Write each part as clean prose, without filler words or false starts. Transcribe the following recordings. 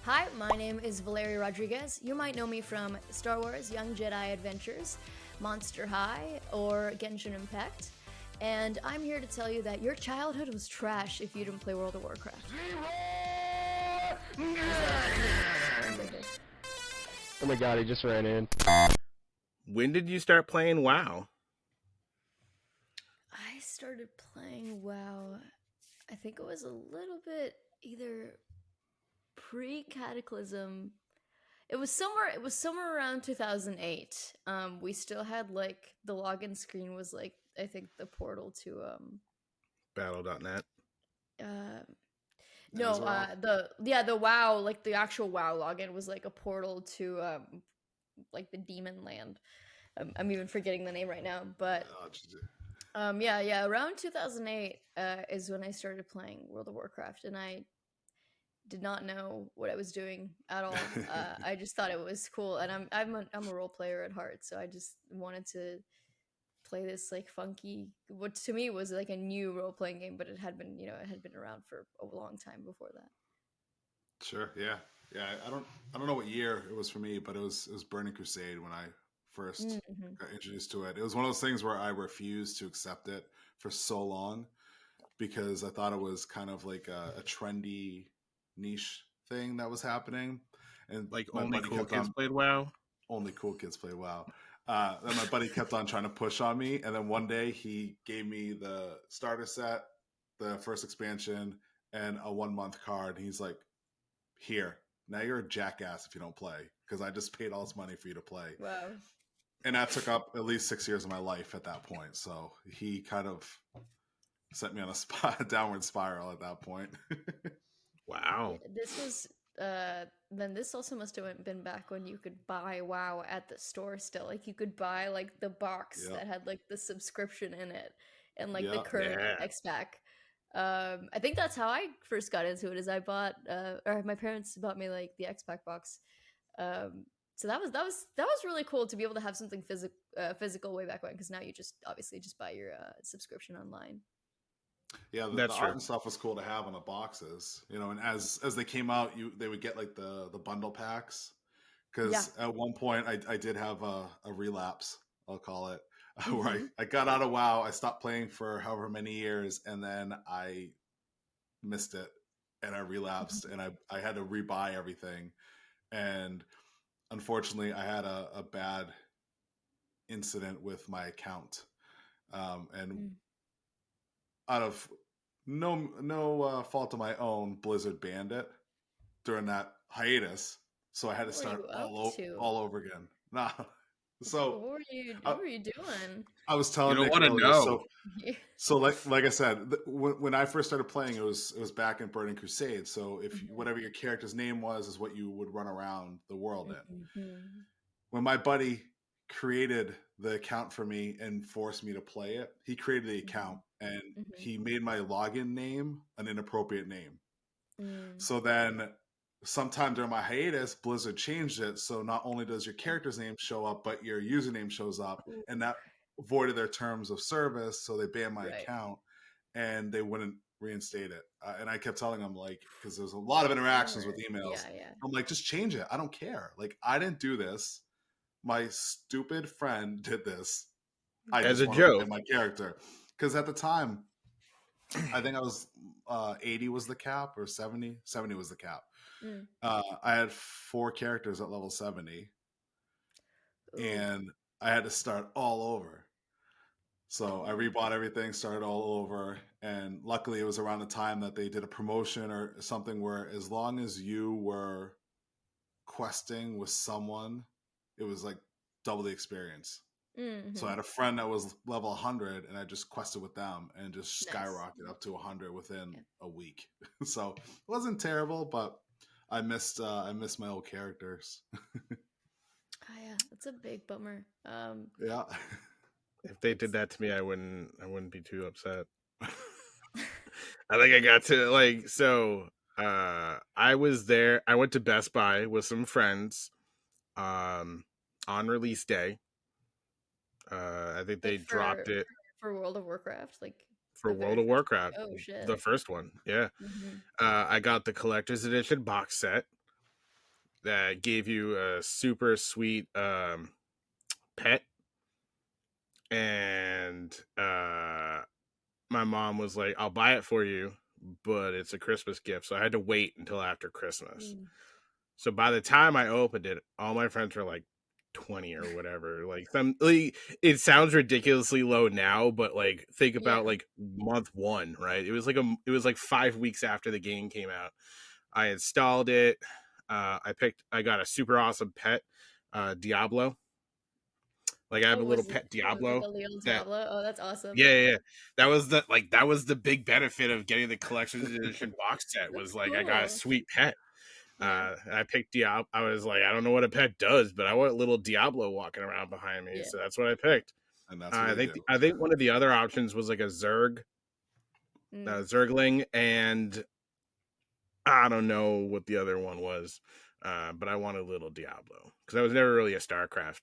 Hi, my name is Valeria Rodriguez. You might know me from Star Wars Young Jedi Adventures, Monster High, or Genshin Impact. And I'm here to tell you that your childhood was trash if you didn't play World of Warcraft. Oh my god, he just ran in. When did you start playing WoW? I started playing WoW, I think it was a little bit either pre-Cataclysm. It was somewhere around 2008. We still had like the login screen was like I think the portal to Battle.net. uh no the WoW, like the actual WoW login was like a portal to like the Demon Land. I'm even forgetting the name right now, but yeah, around 2008 is when I started playing World of Warcraft, and I did not know what I was doing at all. I just thought it was cool, and I'm a role player at heart, so I just wanted to play this like funky, what to me was like a new role playing game, but it had been around for a long time before that. Sure. Yeah. Yeah. I don't know what year it was for me, but it was Burning Crusade when I first Mm-hmm. got introduced to it. It was one of those things where I refused to accept it for so long because I thought it was kind of like a trendy niche thing that was happening, and Like my only buddy cool kept kids on played WoW? only cool kids play WoW. Then my buddy kept on trying to push on me, and then one day he gave me the starter set, the first expansion, and a 1 month card. He's like, "Here, now you're a jackass if you don't play because I just paid all this money for you to play." Wow. And that took up at least 6 years of my life at that point. So he kind of sent me on a downward spiral at that point. Yeah, Wow. this was then this also must have been back when you could buy WoW at the store still. Like you could buy like the box Yep. that had like the subscription in it and like the Yep. current Yeah. X pack. I think that's how I first got into it. Is I bought or my parents bought me like the X pack box. So that was really cool to be able to have something physical way back when, because now you just obviously just buy your subscription online. Yeah, the That's art true. and stuff was cool to have on the boxes, and as they came out, they would get like the bundle packs. Yeah. Because at one point I did have a relapse, I'll call it, where Mm-hmm. I got out of WoW. I stopped playing for however many years, and then I missed it, and I relapsed, and I had to rebuy everything. And unfortunately, I had a bad incident with my account, and out of no fault of my own, Blizzard banned it during that hiatus, so I had to What were start you up to? all over again. Nah, so What I, were you doing? I was You telling don't Nick want to earlier. know. So like I said, when I first started playing, it was back in Burning Crusade. So if whatever your character's name was is what you would run around the world in. Mhm. When my buddy created the account for me and forced me to play it, he created the account and Mhm. he made my login name an inappropriate name. Mm. So then sometime during my hiatus, Blizzard changed it. So not only does your character's name show up, but your username shows up. Ooh, And that voided their terms of service. So they banned my right. account and they wouldn't reinstate it. And I kept telling them, like, because there's a lot of interactions with Bummer. emails. Yeah. I'm like, just change it. I don't care. Like, I didn't do this. My stupid friend did this. I As just a want to play joke. my character. Because at the time, I think I was 80 was the cap, or 70. 70 was the cap. Mm. I had 4 characters at level 70, Ooh. and I had to start all over. So I rebought everything, started all over, and luckily it was around the time that they did a promotion or something where as long as you were questing with someone, it was like double the experience. So I Mm-hmm. had a friend that was level 100, and I just quested with them and just Nice. skyrocketed up to 100 within Yeah. a week. So it wasn't terrible, but I missed my old characters. Oh yeah, that's a big bummer. Yeah. If they did It's that to me, I wouldn't be too upset. I think I got to I was there. I went to Best Buy with some friends on release day. I think like they dropped it for World of Warcraft, like for the very World of first one. Warcraft, Oh shit. the first one. Yeah. Mm-hmm. I got the collector's edition box set. that gave you a super sweet pet, and my mom was like, "I'll buy it for you, but it's a Christmas gift." So I had to wait until after Christmas. Mm. So by the time I opened it, all my friends were like 20 or whatever. Like it sounds ridiculously low now, but like think about Yeah. like month 1, right? It was like 5 weeks after the game came out. I installed it. I got a super awesome pet, Diablo. Like I have Oh, a what little is it? pet Oh, like Diablo a little that Diablo. Oh, that's awesome. yeah. That was the big benefit of getting the collector's edition box set That's was like I got a cool. sweet pet. Yeah. I picked Diablo. I was like, I don't know what a pet does, but I want little Diablo walking around behind me, Yeah. so that's what I picked. And that's what they do. I think one of the other options was like a Mm. Zergling, and I don't know what the other one was, but I wanted little Diablo because I was never really a StarCraft.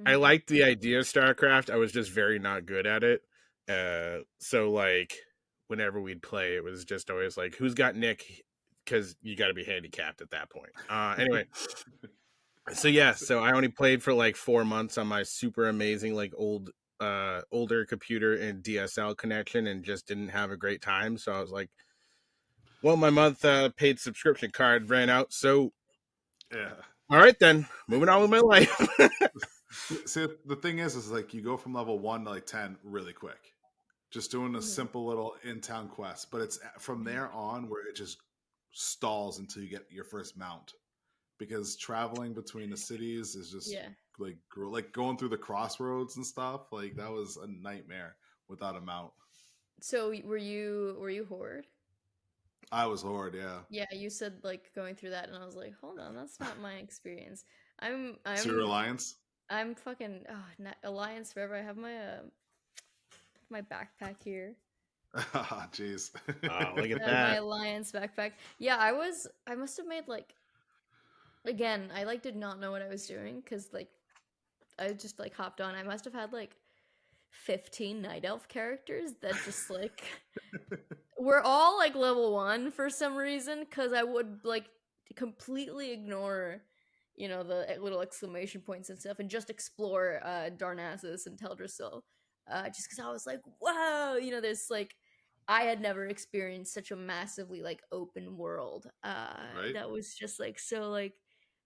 I Mhm. liked the idea of StarCraft. I was just very not good at it. So like whenever we'd play, it was just always like, who's got Nick? Because you got to be handicapped at that point. Anyway, so yeah, so I only played for like 4 months on my super amazing like older computer and DSL connection, and just didn't have a great time. So I was like, well, my month paid subscription card ran out, so Yeah. all right then, moving on with my life. See, the thing is like you go from level 1 to like 10 really quick, just doing a Mhm. simple little in-town quest. But it's from Mhm. there on where it just stalls until you get your first mount, because traveling between the cities is just Yeah. like going through the crossroads and stuff. Like that was a nightmare without a mount. So were you Horde? I was Horde, yeah. Yeah, you said like going through that, and I was like, hold on, that's not my experience. I'm So your I'm alliance? I'm fucking Alliance forever. I have my backpack here. Jeez. Look at I have my that. Alliance backpack. Yeah, I must have made like again. I like did not know what I was doing because like I just like hopped on. I must have had like 15 night elf characters that just like we're all like level 1 for some reason because I would like completely ignore the little exclamation points and stuff and just explore Darnassus and Teldrassil just because I was like, whoa, there's like I had never experienced such a massively like open world Right? that was just like so like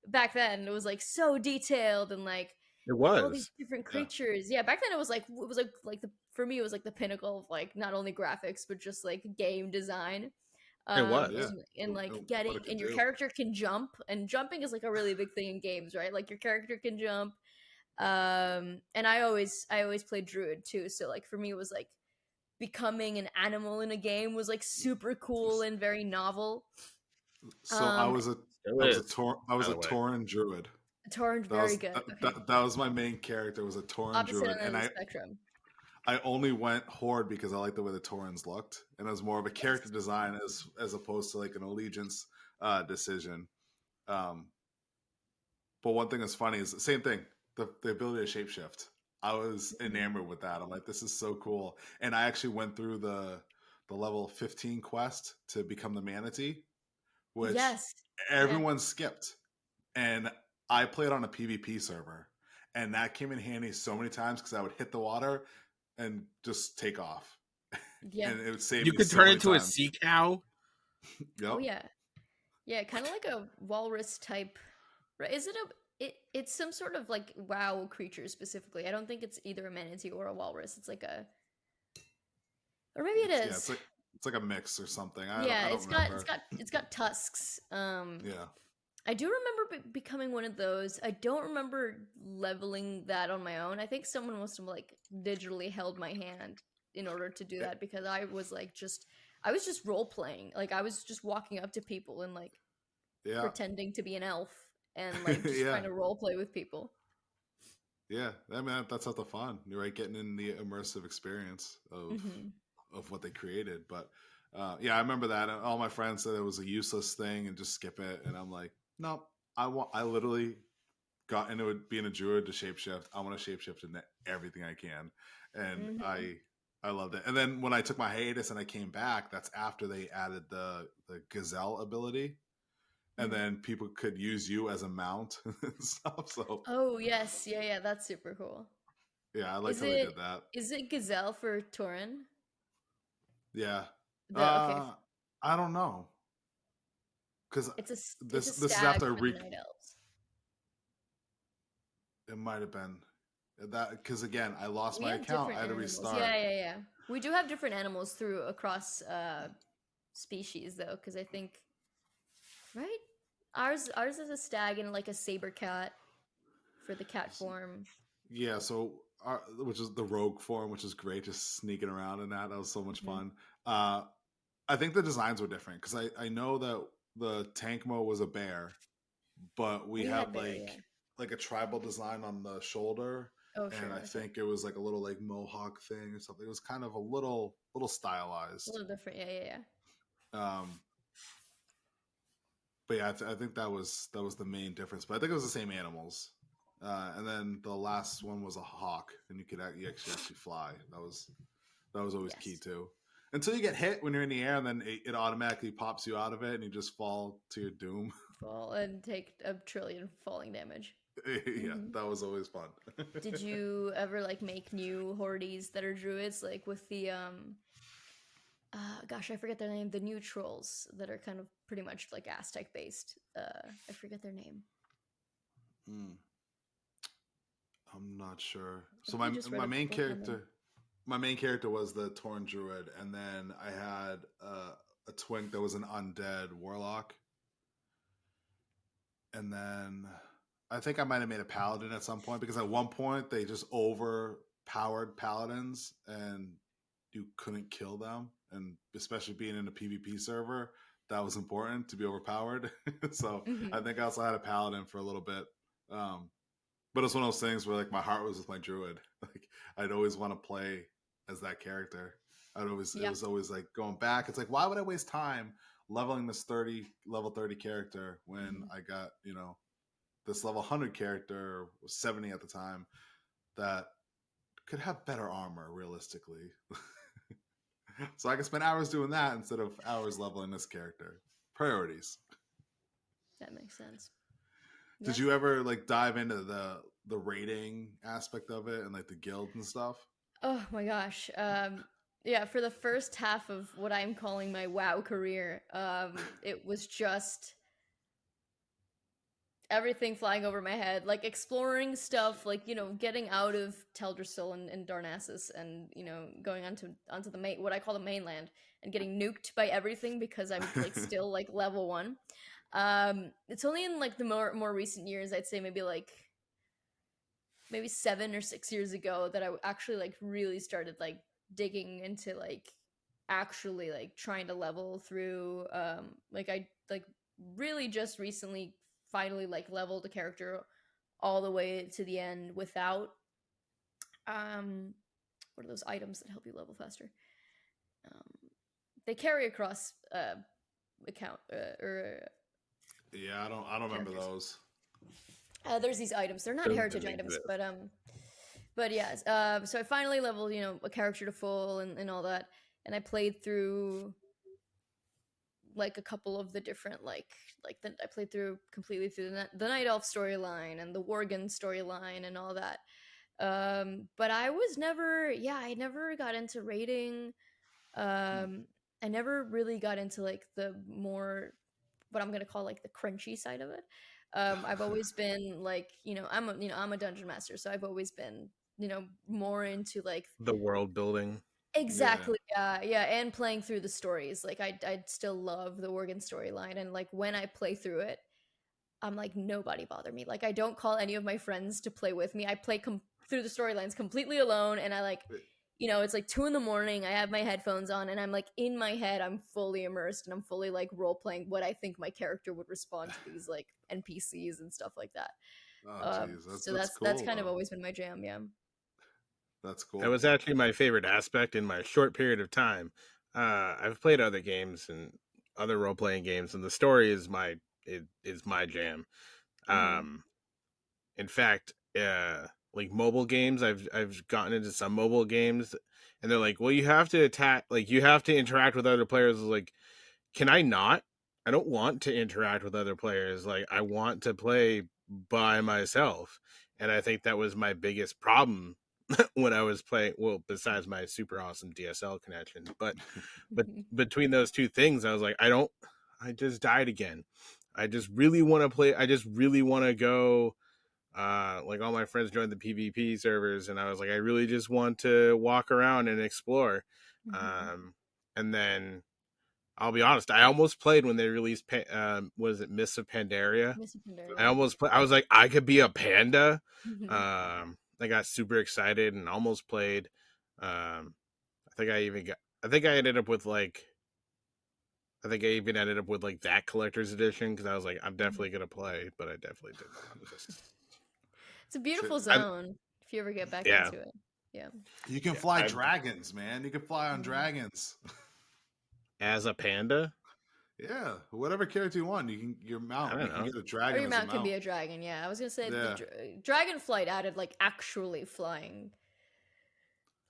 back then it was like so detailed and like It all these was. different Yeah. creatures. Yeah, back then it was like the for me it was like the pinnacle of like not only graphics but just like game design. It Yeah. was. And like What getting it could and your do. character can jump and jumping is like a really big thing in games, right? Like your character can jump. And I always played druid too, so like for me it was like becoming an animal in a game was like super cool and very novel. So Um Still is, I was by a the way. Tauren druid. Torrent That very was good. Okay. that was my main character, was a Tauren Opposite druid, end of and the I spectrum. I only went Horde because I liked the way the Taurens looked, and it was more of a Yes. character design as opposed to like an allegiance decision. Um, but one thing that's funny is the same thing, the ability to shapeshift. I was Mhm. enamored with that. I'm like, this is so cool, and I actually went through the level 15 quest to become the manatee, which Yes. Yeah. everyone skipped. And I played on a PvP server, and that came in handy so many times because I would hit the water and just take off, Yeah. and it would save You me could so turn many into a times. sea cow. Oh Yep. yeah. Yeah, kind of like a walrus type. Right? Is it it's some sort of like WoW creature specifically. I don't think it's either a manatee or a walrus. It's like a or maybe it Yeah, is. it's like a mix or something. Yeah, I don't it's got it's remember. got it's got tusks. Yeah. I do remember becoming one of those. I don't remember leveling that on my own. I think someone must have like digitally held my hand in order to do Eh, that because I was just role playing. Like I was just walking up to people and like yeah. pretending to be an elf and like just Yeah. trying to role play with people. Yeah. I mean, that's not the fun. You're right, getting in the immersive experience Hmm. of what they created. But yeah, I remember that. All my friends said it was a useless thing and just skip it, and I'm like, no, I literally got into it being a druid to shapeshift. I want to shapeshift into everything I can, and Hmm. I loved it. And then when I took my hiatus and I came back, that's after they added the gazelle ability, and then people could use you as a mount and stuff. So Oh yes, yeah, that's super cool. yeah, I liked Is how they did that. it Gazelle for Tauren? Yeah. Okay, I don't know, because it's a this is stag after for the Night Elves. it might have been that, because again, I lost We my have account. different I had to animals. restart. Yeah. We do have different animals across species though, because I think right ours is a stag and like a saber cat for the cat form. Yeah, so which is the rogue form, which is great, just sneaking around in that. That was so much fun. I think the designs were different, because I know that the tank mode was a bear, but we had had bear, yeah. like a tribal design on the shoulder, Oh and sure, I okay. think it was like a little like mohawk thing or something. It was kind of a little A stylized. little different. Yeah. Um, but yeah, I think that was the main difference. But I think it was the same animals. And then the last one was a hawk, and you actually fly. That was always key too. Until you get hit when you're in the air, and then it automatically pops you out of it, and you just fall to your doom. Fall and take a trillion falling damage. Yeah, that was always fun. Did you ever like make new hordes that are druids, like with the gosh, I forget their name, the new trolls that are kind of pretty much like Aztec based. I forget their name. I'm not sure. So my main character was the Torn Druid, and then I had a twink that was an undead warlock, and then I think I might have made a paladin at some point, because at one point they just overpowered paladins and you couldn't kill them, and especially being in a PvP server, that was important to be overpowered. So I think I also had a paladin for a little bit. But it's one of those things where like my heart was with my druid. Like I'd always want to play as that character. It was always like going back. It's like, why would I waste time leveling this level 30 character when I got, this level 100 character, was 70 at the time, that could have better armor realistically. So I can spend hours doing that instead of hours leveling this character. Priorities. That makes sense. Did you ever like dive into the rating aspect of it and like the guilds and stuff? Oh my gosh. Yeah, for the first half of what I'm calling my WoW career, it was just everything flying over my head, like exploring stuff, like getting out of Teldrassil and Darnassus, and going onto the what I call the mainland, and getting nuked by everything because I'm like still like level 1. It's only in like the more recent years, I'd say maybe 7 or 6 years ago, that I actually like really started like digging into like actually like trying to level through. Like I like really just recently finally like leveled a character all the way to the end without what are those items that help you level faster? They carry across account or yeah, I don't remember those. There's these items. They're not heritage items, but yeah. So I finally leveled, a character to full and all that, and I played through like a couple of the different I played completely through the Night Elf storyline and the Worgen storyline and all that. But I was never, I never got into raiding. I never really got into like the more what I'm gonna call like the crunchy side of it. I've always been like, I'm a dungeon master, so I've always been, more into like the world building. Exactly. Yeah, and playing through the stories. Like I still love the Worgen storyline, and like when I play through it, I'm like, nobody bother me. Like I don't call any of my friends to play with me. I play through the storylines completely alone, and I like it's like 2 a.m. I have my headphones on, and I'm like in my head, I'm fully immersed, and I'm fully like role playing what I think my character would respond to these like NPCs and stuff like that. Oh, geez, so that's cool, that's kind of always been my jam. Yeah, that's cool. That was actually my favorite aspect in my short period of time. I've played other games and other role playing games, and the story is my jam. In fact, like mobile games, I've gotten into some mobile games, and they're like, well, you have to attack, like you have to interact with other players. Like, can I not? I don't want to interact with other players. Like, I want to play by myself. And I think that was my biggest problem when I was playing. Well, besides my super awesome DSL connection, but between those two things, I was like, I just died again. I just really want to play. I just really want to go. Like, all my friends joined the PvP servers, and I was like, I really just want to walk around and explore. And then I'll be honest, I almost played when they released, was it Mists of Pandaria? Miss Pandaria. I almost played. I was like, I could be a panda. I got super excited and almost played. I think I even ended up with like. I think I even ended up with like that collector's edition because I was like, I'm definitely gonna play, but I definitely didn't. It's a beautiful zone if you ever get back into it. Yeah. You can fly dragons, man. You can fly on dragons. As a panda? Yeah, whatever character you want, your mount. You can get a dragon. Or your mount can be a dragon. Yeah, I was gonna say the dragon flight added like actually flying.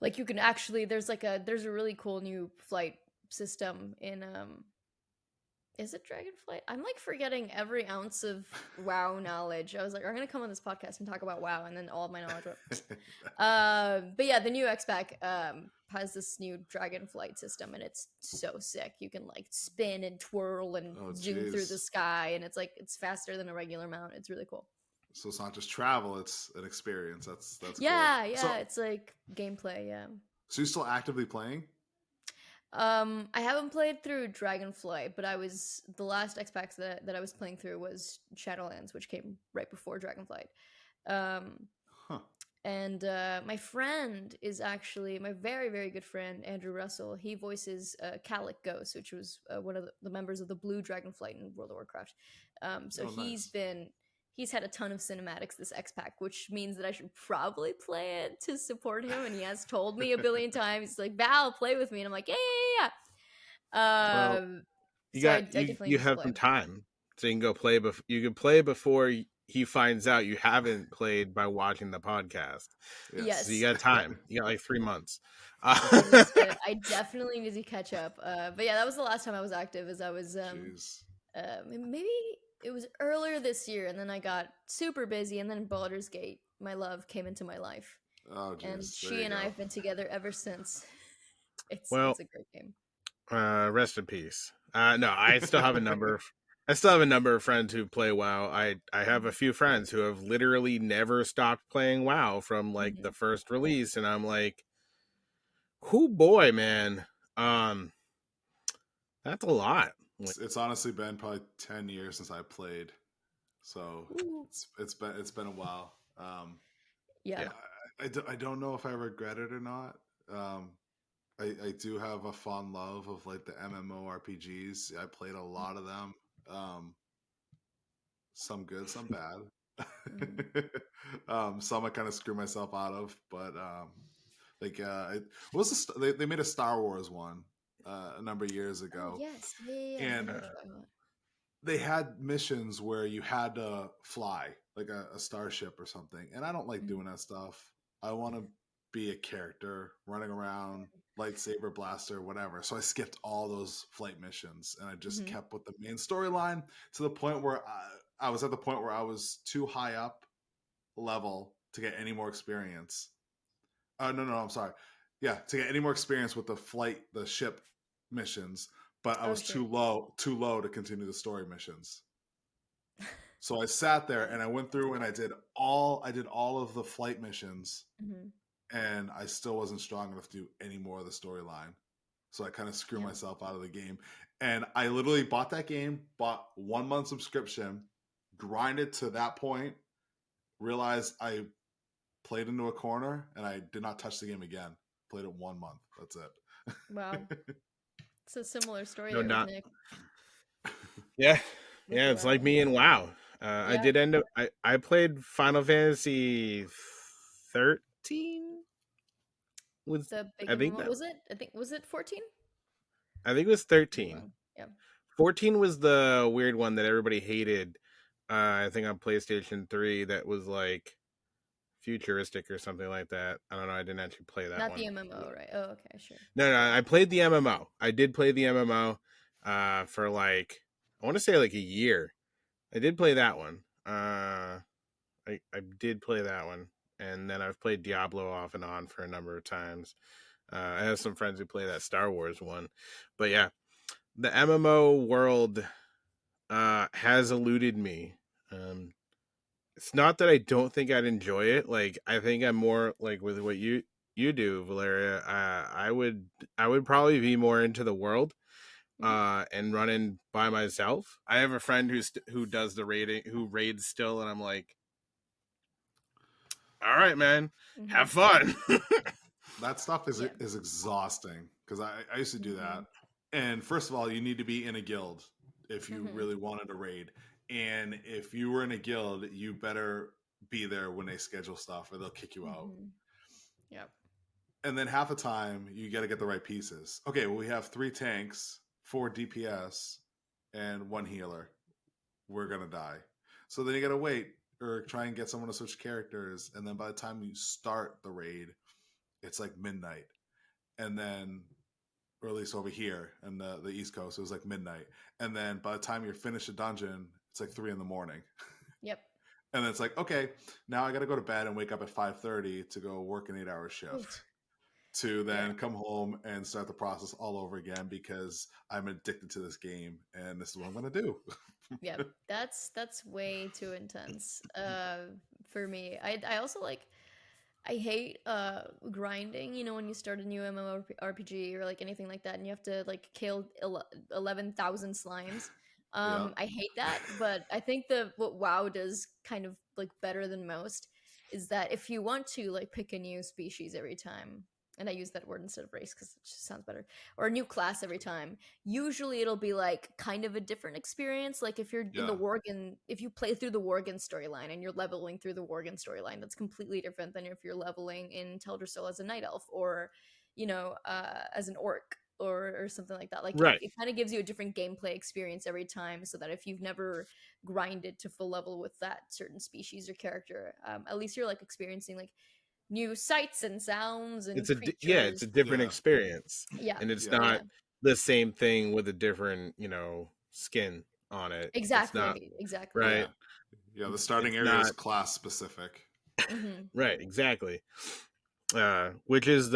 Like you can actually there's a really cool new flight system in is it Dragonflight? I'm like forgetting every ounce of WoW knowledge. I was like, I'm gonna come on this podcast and talk about WoW, and then all of my knowledge. But yeah, the new X-Pack has this new Dragonflight system, and it's so sick. You can like spin and twirl and zoom through the sky, and it's faster than a regular mount. It's really cool. So it's not just travel; it's an experience. That's cool. Yeah. So, it's like gameplay. Yeah. So you're still actively playing? I haven't played through Dragonflight, but the last X-Packs that I was playing through was Shadowlands, which came right before Dragonflight. And my friend is actually my very, very good friend, Andrew Russell. He voices Calic Ghost, which was one of the members of the Blue Dragonflight in World of Warcraft. He's had a ton of cinematics this X-Pack, which means that I should probably play it to support him. And he has told me a billion times, he's like, Val, play with me. And I'm like, yeah. You have some time. So you can go play. You can play before he finds out you haven't played by watching the podcast. Yes. So you got time. You got like 3 months. I definitely need to catch up. But yeah, that was the last time I was active. As I was maybe it was earlier this year, and then I got super busy, and then Baldur's Gate, my love, came into my life. Oh, geez. And she and I have been together ever since. It's a great game. Rest in peace. No, I still have a number. I still have a number of friends who play WoW. I have a few friends who have literally never stopped playing WoW from like the first release, and I'm like, "Whoo boy, man, that's a lot." It's honestly been probably 10 years since I played, so it's been a while. I don't know if I regret it or not. I do have a fond love of like the MMORPGs. I played a lot of them. Some good, some bad. Some I kind of screw myself out of, but they made a Star Wars one a number of years ago. Yes, and they had missions where you had to fly like a starship or something, and I don't like doing that stuff. I want to be a character running around, lightsaber blaster, whatever. So I skipped all those flight missions, and I just kept with the main storyline to the point where I was at the point where I was too high up level to get any more experience. No, I'm sorry. Yeah, to get any more experience with the ship missions, but I was too low to continue the story missions. So I sat there and I went through and I did all of the flight missions, and I still wasn't strong enough to do any more of the storyline. So I kind of screwed myself out of the game. And I literally bought that game, bought 1 month subscription, grinded to that point, realized I played into a corner, and I did not touch the game again. Played it 1 month. That's it. Wow. It's a similar story with Nick. Yeah. Yeah, it's like me and WoW. I did end up I played Final Fantasy 13 with the big was it 14? I think it was 13. Yeah. 14 was the weird one that everybody hated. I think on PlayStation 3 that was like futuristic or something like that. I don't know. I didn't actually play that Not one. the MMO, right? Oh, okay, sure. No, I played the MMO. I did play the MMO for like I want to say like a year. I did play that one. I did play that one, and then I've played Diablo off and on for a number of times. I have some friends who play that Star Wars one, but yeah, the MMO world has eluded me. It's not that I don't think I'd enjoy it. Like I think I'm more like with what you do, Valeria. I would probably be more into the world and running by myself. I have a friend who does the raiding, who raids still, and I'm like, all right, man, have fun. That stuff is exhausting because I used to do that. And first of all, you need to be in a guild if you really wanted to raid. And if you were in a guild, you better be there when they schedule stuff or they'll kick you out. Yep. And then half the time, you got to get the right pieces. Okay, well, we have 3 tanks, 4 DPS, and 1 healer. We're going to die. So then you got to wait or try and get someone to switch characters. And then by the time you start the raid, it's like midnight. And then, or at least over here in the East Coast, it was like midnight. And then by the time you're finished a dungeon, it's like 3 a.m. Yep. And then it's like, okay, now I got to go to bed and wake up at 5:30 to go work an 8-hour shift. Oof. To then come home and start the process all over again because I'm addicted to this game and this is what I'm going to do. Yeah, that's way too intense for me. I also like, I hate grinding, you know, when you start a new MMORPG or like anything like that and you have to like kill 11,000 slimes. I hate that, but I think what WoW does kind of like better than most is that if you want to like pick a new species every time, and I use that word instead of race because it just sounds better, or a new class every time, usually it'll be like kind of a different experience. Like if you're in the Worgen, if you play through the Worgen storyline and you're leveling through the Worgen storyline, that's completely different than if you're leveling in Teldrassil as a night elf or, you know, as an orc or something like that. Like it kind of gives you a different gameplay experience every time, so that if you've never grinded to full level with that certain species or character, at least you're like experiencing like new sights and sounds and creatures. It's a different experience. Yeah. And it's not the same thing with a different, you know, skin on it. Exactly. It's not, exactly. right. Yeah, the starting area is class specific. Right, exactly. Which is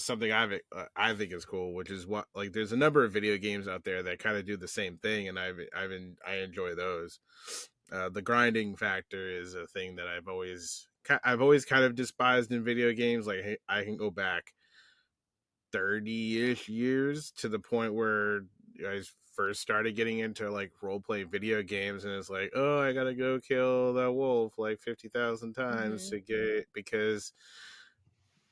something I think is cool, which is what, like, there's a number of video games out there that kind of do the same thing, and I enjoy those. The grinding factor is a thing that I've always kind of despised in video games. Like, hey, I can go back 30-ish years to the point where I first started getting into like role playing video games, and it's like, oh, I gotta go kill that wolf like 50,000 times to get it because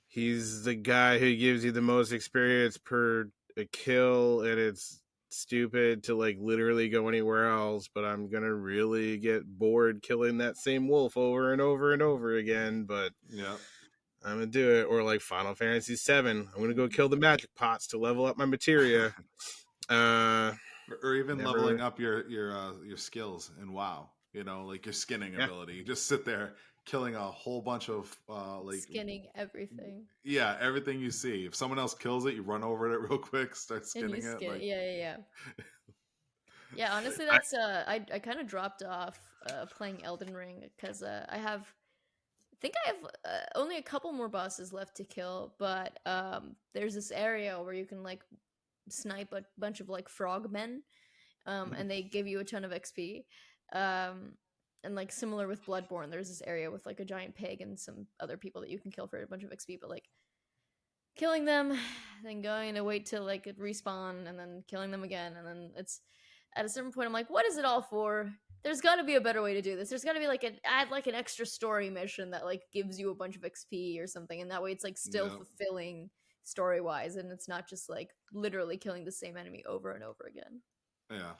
he's the guy who gives you the most experience per a kill, and it's stupid to like literally go anywhere else, but I'm gonna really get bored killing that same wolf over and over and over again, but I'm gonna do it. Or like Final Fantasy VII, I'm gonna go kill the magic pots to level up my materia. Or even leveling up your skills in WoW, you know, like your skinning ability. You just sit there killing a whole bunch of like skinning everything. Yeah, everything you see. If someone else kills it, you run over it real quick, start skinning it. Like... Yeah, honestly, that's I kind of dropped off playing Elden Ring because I think I have only a couple more bosses left to kill, but there's this area where you can like snipe a bunch of like frogmen, and they give you a ton of XP. And like similar with Bloodborne, there's this area with like a giant pig and some other people that you can kill for a bunch of XP, but like killing them, then going to wait till like it respawn, and then killing them again, and then it's at a certain point I'm like, what is it all for? There's got to be a better way to do this. There's got to be like add like an extra story mission that like gives you a bunch of XP or something, and that way it's like still fulfilling story wise, and it's not just like literally killing the same enemy over and over again. Yeah,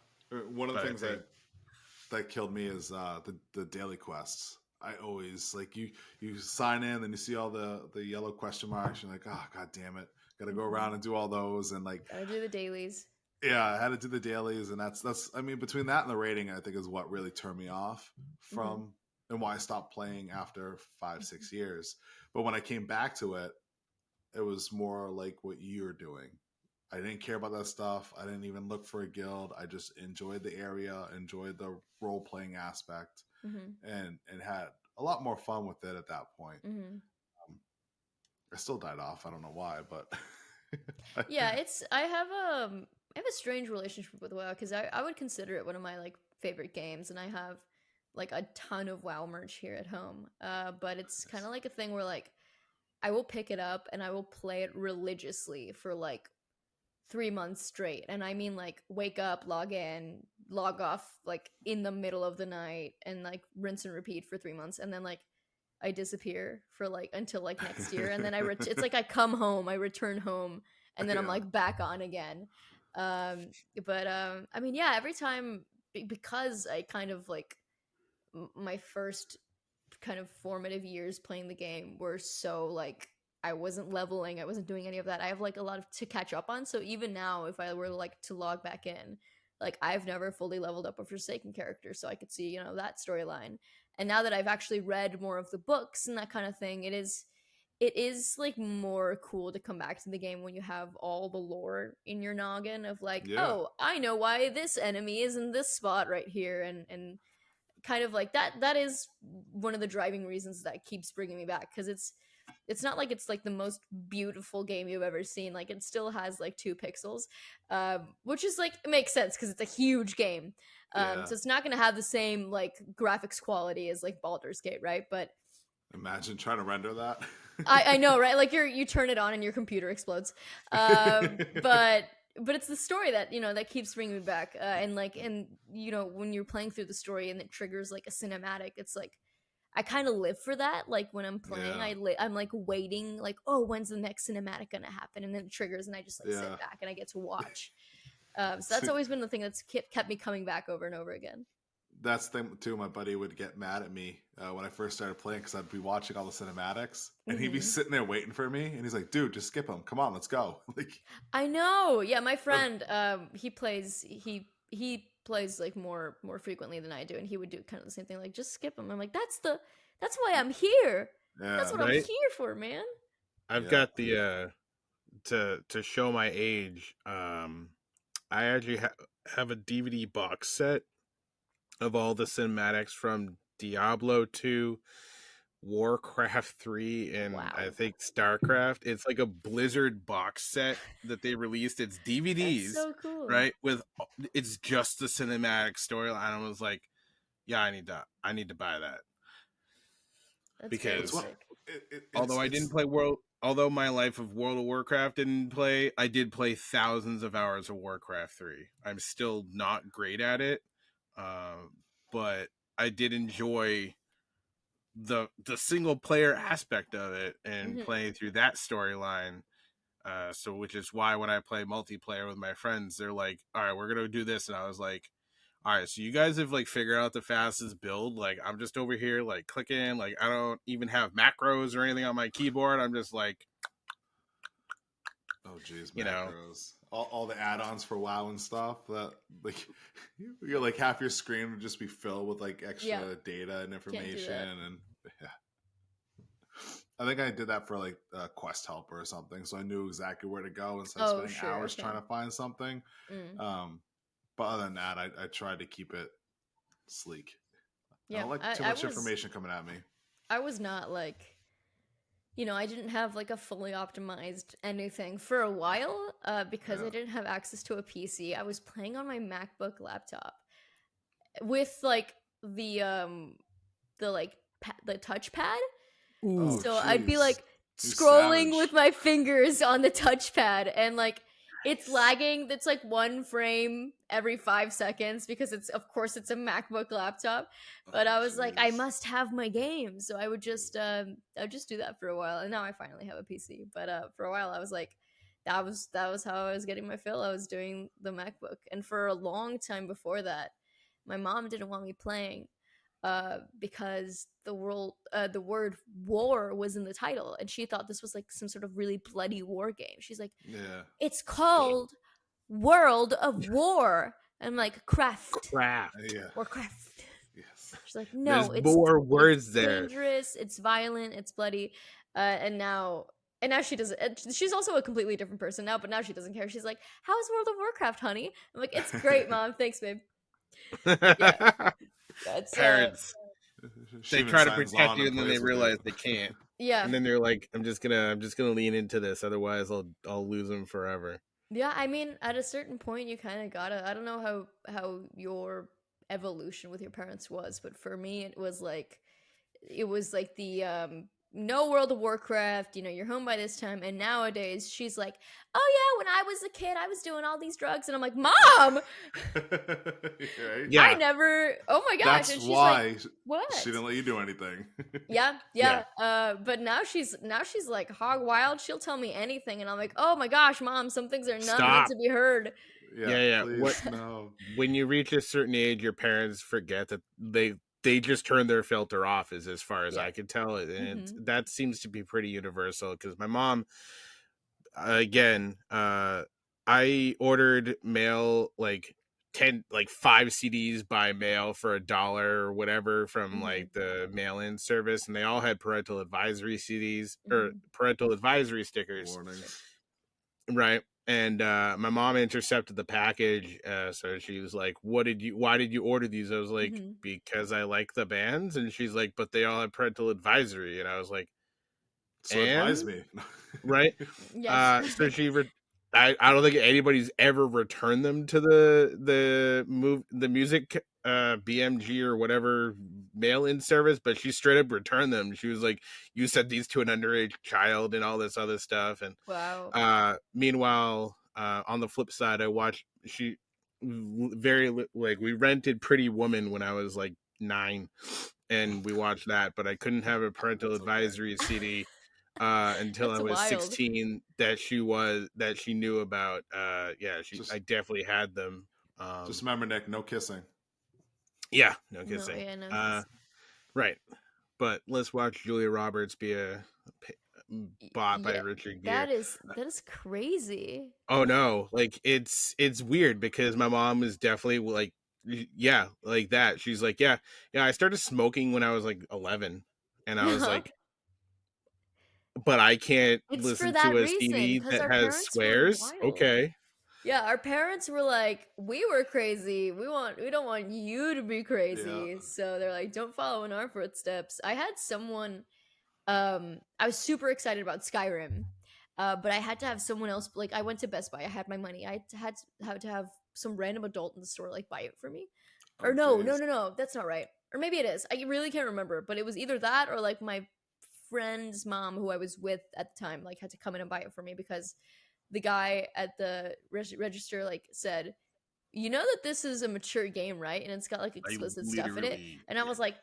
one of the things that killed me is the daily quests. I always like you sign in and you see all the yellow question marks. You're like, oh god damn it, gotta go around and do all those, and like gotta do the dailies. Yeah, I had to do the dailies, and that's I mean, between that and the rating, I think is what really turned me off from and why I stopped playing after 5-6 years. But when I came back to it, it was more like what you're doing. I didn't care about that stuff. I didn't even look for a guild. I just enjoyed the area, enjoyed the role playing aspect, and had a lot more fun with it at that point. I still died off. I don't know why, but yeah, I have a strange relationship with WoW because I would consider it one of my like favorite games, and I have like a ton of WoW merch here at home. But it's kind of like a thing where like I will pick it up and I will play it religiously for like 3 months straight, and I mean like wake up, log in, log off like in the middle of the night, and like rinse and repeat for 3 months, and then like I disappear for like until like next year, and then it's like I come home, I return home, and then I'm like back on again. But I mean, yeah, every time, because I kind of like my first kind of formative years playing the game were so like I wasn't leveling, I wasn't doing any of that. I have like a lot to catch up on. So even now, if I were like to log back in, like I've never fully leveled up a Forsaken character, so I could see, you know, that storyline. And now that I've actually read more of the books and that kind of thing, it is like more cool to come back to the game when you have all the lore in your noggin of like, oh, I know why this enemy is in this spot right here, and kind of like that is one of the driving reasons that keeps bringing me back, because it's not like it's like the most beautiful game you've ever seen. Like it still has like 2 pixels, which is like, it makes sense because it's a huge game. So it's not going to have the same like graphics quality as like Baldur's Gate, right? But imagine trying to render that. I know, right? Like you turn it on and your computer explodes. But it's the story that, you know, that keeps bringing me back. And you know, when you're playing through the story and it triggers like a cinematic, it's like I kind of live for that. Like when I'm playing, I'm like waiting, like, oh, when's the next cinematic gonna happen? And then it triggers, and I just like sit back and I get to watch. So that's always been the thing that's kept me coming back over and over again. That's the thing too. My buddy would get mad at me when I first started playing because I'd be watching all the cinematics, and he'd be sitting there waiting for me, and he's like, "Dude, just skip them. Come on, let's go." Like, I know. Yeah, my friend, he plays like more frequently than I do, and he would do kind of the same thing, like just skip them. I'm like, that's why I'm here. That's what I'm here for, man. I've got the to show my age. I actually have a DVD box set of all the cinematics from Diablo 2, Warcraft 3, and I think StarCraft. It's like a Blizzard box set that they released. It's DVDs. That's so cool. Right? It's just the cinematic storyline. I was like, yeah, I need to buy that. That's because although my life of World of Warcraft didn't play, I did play thousands of hours of Warcraft 3. I'm still not great at it. But I did enjoy the single player aspect of it and playing through that storyline. So which is why when I play multiplayer with my friends, they're like, all right, we're going to do this. And I was like, all right, so you guys have like figured out the fastest build. Like I'm just over here, like clicking, like I don't even have macros or anything on my keyboard. I'm just like, oh geez, macros. You know, all the add-ons for WoW and stuff that like you're like half your screen would just be filled with like extra data and information, and I think I did that for like Quest Helper or something, so I knew exactly where to go instead of spending hours trying to find something. But other than that, I tried to keep it sleek. I don't like too much information coming at me. I was not like, you know, I didn't have like a fully optimized anything for a while because I didn't have access to a PC. I was playing on my MacBook laptop with like the touchpad. Ooh, so I'd be like scrolling with my fingers on the touchpad, and like it's lagging. That's like 1 frame every 5 seconds because it's a MacBook laptop. But I was like, I must have my game, so I would just do that for a while, and now I finally have a PC. But for a while, I was like, that was how I was getting my fill. I was doing the MacBook, and for a long time before that, my mom didn't want me playing because the word war was in the title, and she thought this was like some sort of really bloody war game. She's like, it's called World of War. I'm like, craft. Warcraft. Yes. She's like, no, there's more words there. Dangerous, it's violent, it's bloody, and now And now she doesn't. She's also a completely different person now, but now she doesn't care. She's like, "How's World of Warcraft, honey?" I'm like, "It's great, mom. Thanks, babe." Yeah, it's Parents, She they even try to signs protect on you, and and then they plays with realize you. they can't, yeah, and then they're like, I'm just gonna lean into this, otherwise I'll lose them forever. yeah. I mean, at a certain point, you kind of gotta. I don't know how your evolution with your parents was, but for me, it was like the no World of Warcraft, you're home by this time. And nowadays she's like, "Oh yeah, when I was a kid I was doing all these drugs." And I'm like, "Mom, Right? I Yeah, never, oh my gosh." That's And she's like, why "What?" she didn't let you do anything. Yeah, yeah. yeah. But now she's like hog wild. She'll tell me anything and I'm like, "Oh my gosh, mom, some things are not meant Stop. to be heard." Yeah, Yeah. What please, no. when you reach a certain age, your parents forget that they just turn their filter off, is as far as Yeah. I could tell, and Mm-hmm. that seems to be pretty universal. Because my mom, again, I ordered mail like 10, like 5 CDs by mail for $1 or whatever from Mm-hmm. like the mail-in service, and they all had parental advisory CDs or Mm-hmm. parental advisory stickers, Warnings. right? And my mom intercepted the package, so she was like, why did you order these? I was like, Mm-hmm. because I like the bands. And she's like, but they all have parental advisory. And I was like, So advise and me. right. Yes. So I don't think anybody's ever returned them to the music BMG or whatever mail-in service, but she straight up returned them. She was like, you sent these to an underage child and all this other stuff. And Wow. meanwhile, on the flip side, I watched like we rented Pretty Woman when I was like 9, and we watched that, but I couldn't have a parental That's okay. advisory CD until I That's was wild. 16 that she knew about. I Just definitely had them. just remember, Nick, no kissing. Yeah, no No, kissing. yeah, no. Right, but let's watch Julia Roberts be bought by Yeah, Richard Gere. that is crazy. Oh no, like it's weird because my mom is definitely like, yeah, like that. She's like, yeah, I started smoking when I was like 11, and I was like, but I can't It's for listen that to a reason, CD because that our has parents were swears. wild. Okay, Yeah, our parents were like, "We were crazy. We don't want you to be Yeah. crazy." So they're like, "Don't follow in our footsteps." I had someone I was super excited about Skyrim. But I had to have someone else, like I went to Best Buy. I had my money. I had to have some random adult in the store like buy it for me. Oh, Or no, no, jeez. no, no, that's not right. Or maybe it is. I really can't remember, but it was either that or like my friend's mom who I was with at the time like had to come in and buy it for me because the guy at the register like said, "You know that this is a mature game, right? And it's got like I explicit stuff in it." literally, And I yeah. was like,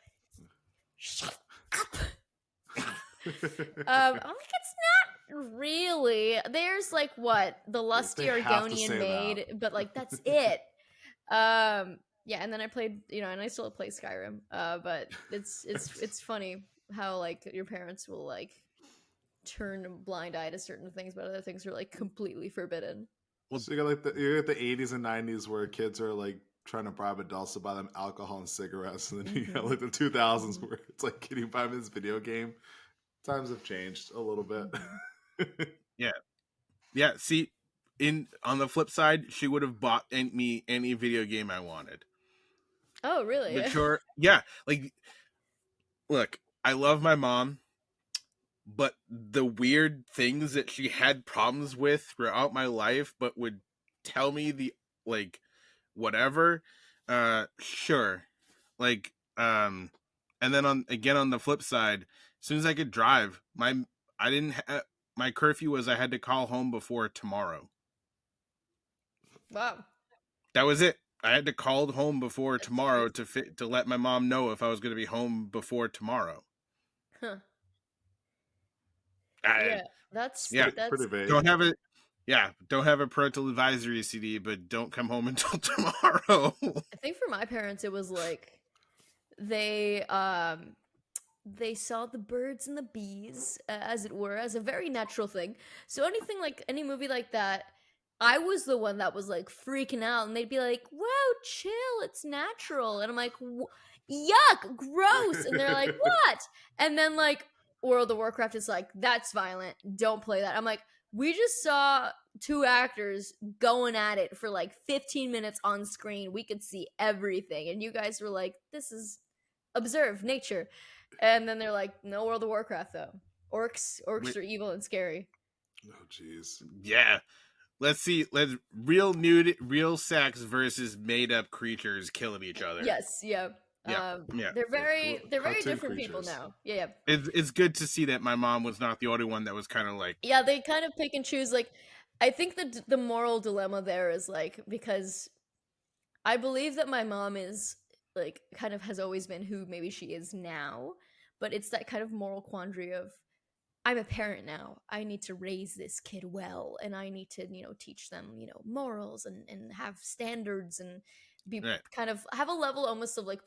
"Shut up." I'm like, "It's not really. There's like what the lusty They have to Argonian say maid, that. but like that's it." Yeah, and then I played, and I still play Skyrim. But it's funny how like your parents will like turn a blind eye to certain things, but other things are like completely forbidden. Well, So you got the 80s and 90s where kids are like trying to bribe adults to buy them alcohol and cigarettes, and then you got like the 2000s where it's like, can you buy me this video game? Times have changed a little bit. yeah. See, on the flip side, she would have bought me any video game I wanted. Oh, really? Mature, yeah. Like, look, I love my mom, but the weird things that she had problems with throughout my life, but would tell me the like whatever, sure, like and then on the flip side, as soon as I could drive, I didn't my curfew was I had to call home before tomorrow. Wow. That was it. I had to call home before That's tomorrow crazy. to let my mom know if I was going to be home before tomorrow. Huh. I, Yeah, that's yeah, Pretty that's vague. don't have a parental advisory CD, but don't come home until tomorrow. I think for my parents it was like they they saw the birds and the bees, as it were, as a very natural thing. So anything like any movie like that, I was the one that was like freaking out, and they'd be like, "Wow, chill, it's natural," and I'm like, "Yuck, gross," and they're like, "What?" And then like World of Warcraft is like, that's violent, don't play that. I'm like, we just saw two actors going at it for like 15 minutes on screen. We could see everything, and you guys were like, this is observe nature. And then they're like, no World of Warcraft though. Orcs are evil and scary. Oh jeez. Yeah. Let's real sex versus made up creatures killing each other. Yes, yeah. Yeah. They're very different creatures. people now. Yeah. It's good to see that my mom was not the only one that was kind of like, Yeah, they kind of pick and choose. Like, I think the moral dilemma there is like, because I believe that my mom is like kind of has always been who maybe she is now, but it's that kind of moral quandary of, I'm a parent now. I need to raise this kid well, and I need to, teach them, morals and have standards and be right. kind of have a level almost of like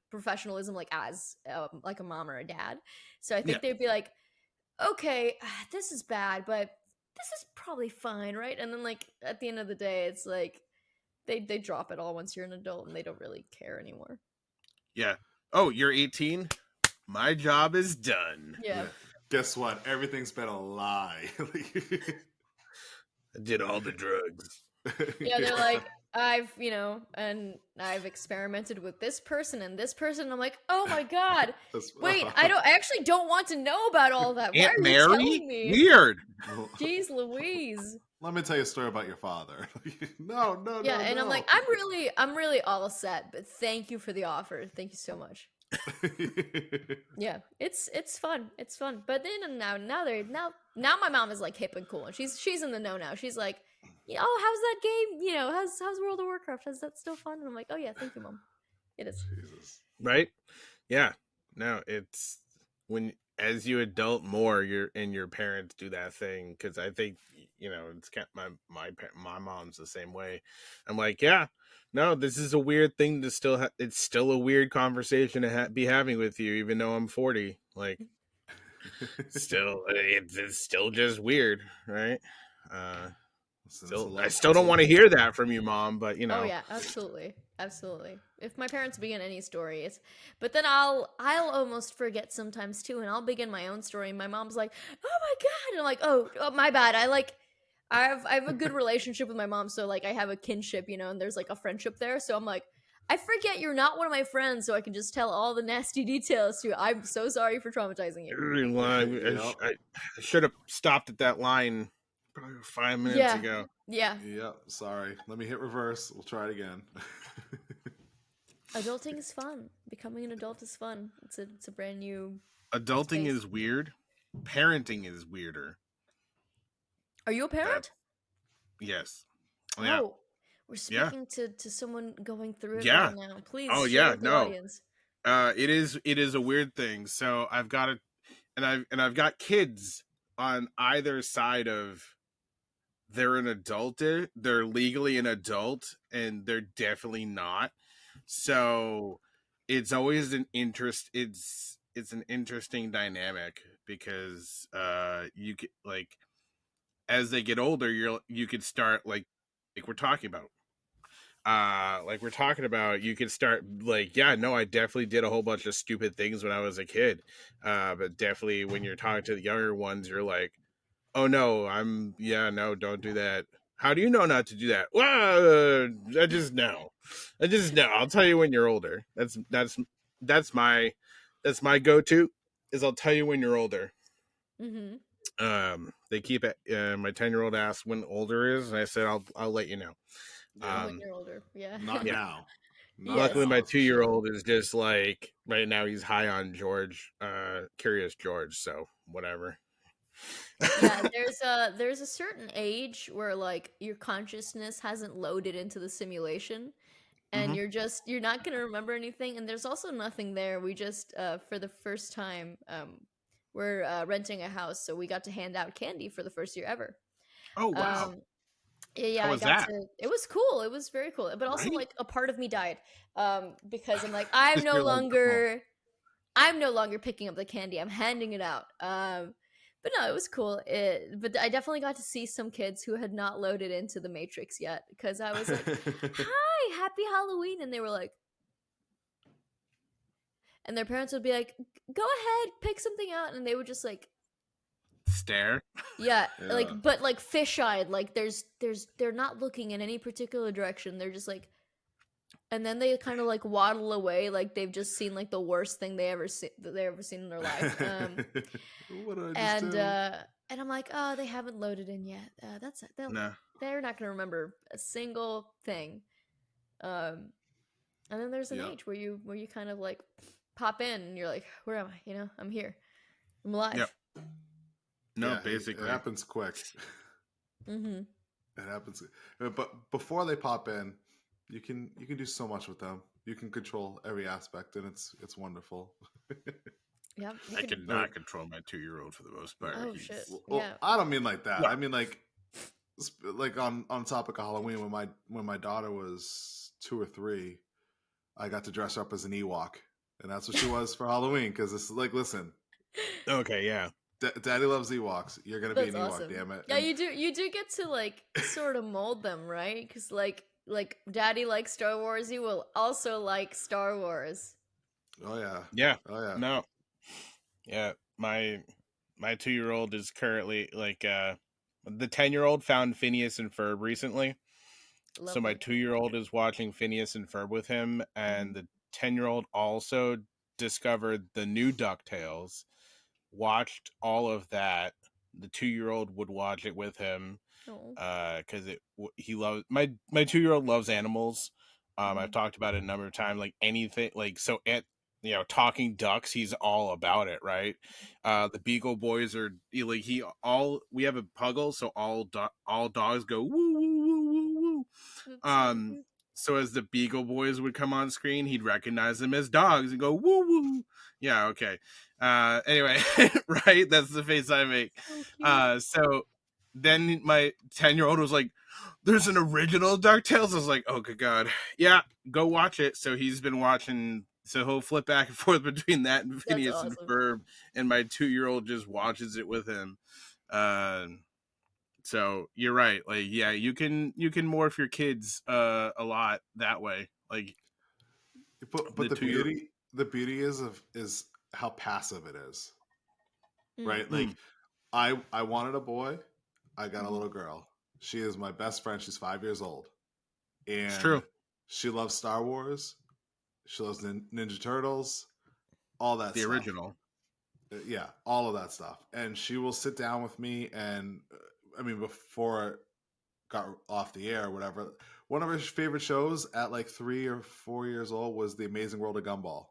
professionalism, like as like a mom or a dad. So I think they'd be like, okay, this is bad, but this is probably fine, right? And then like at the end of the day, it's like they drop it all once you're an adult and they don't really care anymore. Yeah. Oh, you're 18? My job is done. Yeah. Guess what? Everything's been a lie. I did all the drugs. Yeah, they're like, I've experimented with this person and this person. And I'm like, oh my god, wait, I actually don't want to know about all that. Why Aunt are you Mary? telling me? Weird. Jeez Louise. Let me tell you a story about your father. No. Yeah, and I'm like, I'm really all set, but thank you for the offer. Thank you so much. Yeah, it's fun. It's fun. But then now my mom is like hip and cool, and she's in the know now. She's like, oh, how's that game? How's World of Warcraft? Is that still fun? And I'm like, oh yeah, thank you, Mom. It is. Jesus. Right? Yeah. No, it's when as you adult more, your parents do that thing, because I think it's kind of my mom's the same way. I'm like, yeah, no, this is a weird thing to still it's still a weird conversation to be having with you, even though I'm 40. Like, still, it's still just weird, right? I still don't want to hear that from you, Mom, but Oh yeah, absolutely. If my parents begin any story, but then I'll almost forget sometimes too, and I'll begin my own story, and my mom's like, oh my god, and I'm like, oh my bad. I have a good relationship with my mom, so like I have a kinship, and there's like a friendship there, so I'm like, I forget you're not one of my friends, so I can just tell all the nasty details to you. I'm so sorry for traumatizing you. Well, I should have stopped at that line probably 5 minutes ago. Yeah. Yep. Sorry. Let me hit reverse. We'll try it again. Adulting is fun. Becoming an adult is fun. It's a brand new. Adulting is weird. Parenting is weirder. Are you a parent? Yes. Yeah. Oh, we're speaking to someone going through it right now. Please. Oh share with the audience. It is a weird thing. So I've got I've got kids on either side of. They're an adult. They're legally an adult, and they're definitely not. So it's always an interest. It's an interesting dynamic, because you could, like, as they get older, you could start like we're talking about. You could start like, yeah, no, I definitely did a whole bunch of stupid things when I was a kid. But definitely when you're talking to the younger ones, you're like, oh no, no, don't do that. How do you know not to do that? Well, I just know. I'll tell you when you're older. That's my go-to, is I'll tell you when you're older. Mm-hmm. They keep it. My 10-year-old asked when older is, and I said I'll let you know. When you're older, yeah. Not now. Luckily, my 2-year-old is just like, right now he's high on Curious George, so whatever. Yeah, there's a certain age where like your consciousness hasn't loaded into the simulation, and you're not gonna remember anything, and there's also nothing there. We just for the first time we're renting a house, so we got to hand out candy for the first year ever. Oh wow. Yeah, How was that? It was cool. It was very cool. But also, like, a part of me died because I'm like, I'm no longer picking up the candy. I'm handing it out. But no, it was cool. But I definitely got to see some kids who had not loaded into the Matrix yet, because I was like, hi, happy Halloween. And they were like, and their parents would be like, "Go ahead, pick something out," and they would just like stare. yeah, Yeah. like but like fish-eyed, like they're not looking in any particular direction. They're just like, and then they kind of like waddle away, like they've just seen like the worst thing they ever seen in their life. What did I just do? And I'm like, oh, they haven't loaded in yet. No. They're not gonna remember a single thing. And then there's an age where you kind of like pop in and you're like, where am I? You know, I'm here, I'm alive. Yep. No, Yeah, basically it happens quick. Mm-hmm. It happens, but before they pop in, you can do so much with them. You can control every aspect, and it's wonderful. Yeah, I cannot control my 2-year-old for the most part. Oh shit! Well, Yeah, I don't mean like that. No. I mean like on topic of Halloween, when my daughter was 2 or 3, I got to dress her up as an Ewok, and that's what she was for Halloween. Because it's like, listen, Okay, yeah. Daddy loves Ewoks. You're gonna be that's an awesome. Ewok, damn it. Yeah, you do get to like sort of mold them, right? Because like Daddy likes Star Wars, you will also like Star Wars. Oh yeah. Yeah. Oh yeah. No. Yeah, my 2-year-old is currently like the 10-year-old found Phineas and Ferb recently. Lovely. So my 2-year-old is watching Phineas and Ferb with him, and the 10-year-old also discovered the new DuckTales, watched all of that. The 2-year-old would watch it with him because he loves my 2-year-old loves animals. I've talked about it a number of times, like anything, like so at talking ducks, he's all about it, right? The Beagle Boys are like we have a puggle, so all dogs go woo woo woo woo woo. So as the Beagle Boys would come on screen, he'd recognize them as dogs and go woo woo. Yeah, okay. Anyway, right? That's the face I make. So then my 10-year-old was like, "There's an original DuckTales." I was like, "Oh good God, yeah, go watch it." So he's been watching. So he'll flip back and forth between that and Phineas and Ferb, and my 2-year-old just watches it with him. So you're right. Like, yeah, you can morph your kids a lot that way. Like, but the beauty is how passive it is, right? Like, I wanted a boy, I got a little girl. She is my best friend. She's 5 years old, and it's true. She loves Star Wars. She loves Ninja Turtles, all that. The original. Yeah, all of that stuff. And she will sit down with me, and I mean, before it got off the air or whatever, one of her favorite shows at like 3 or 4 years old was The Amazing World of Gumball.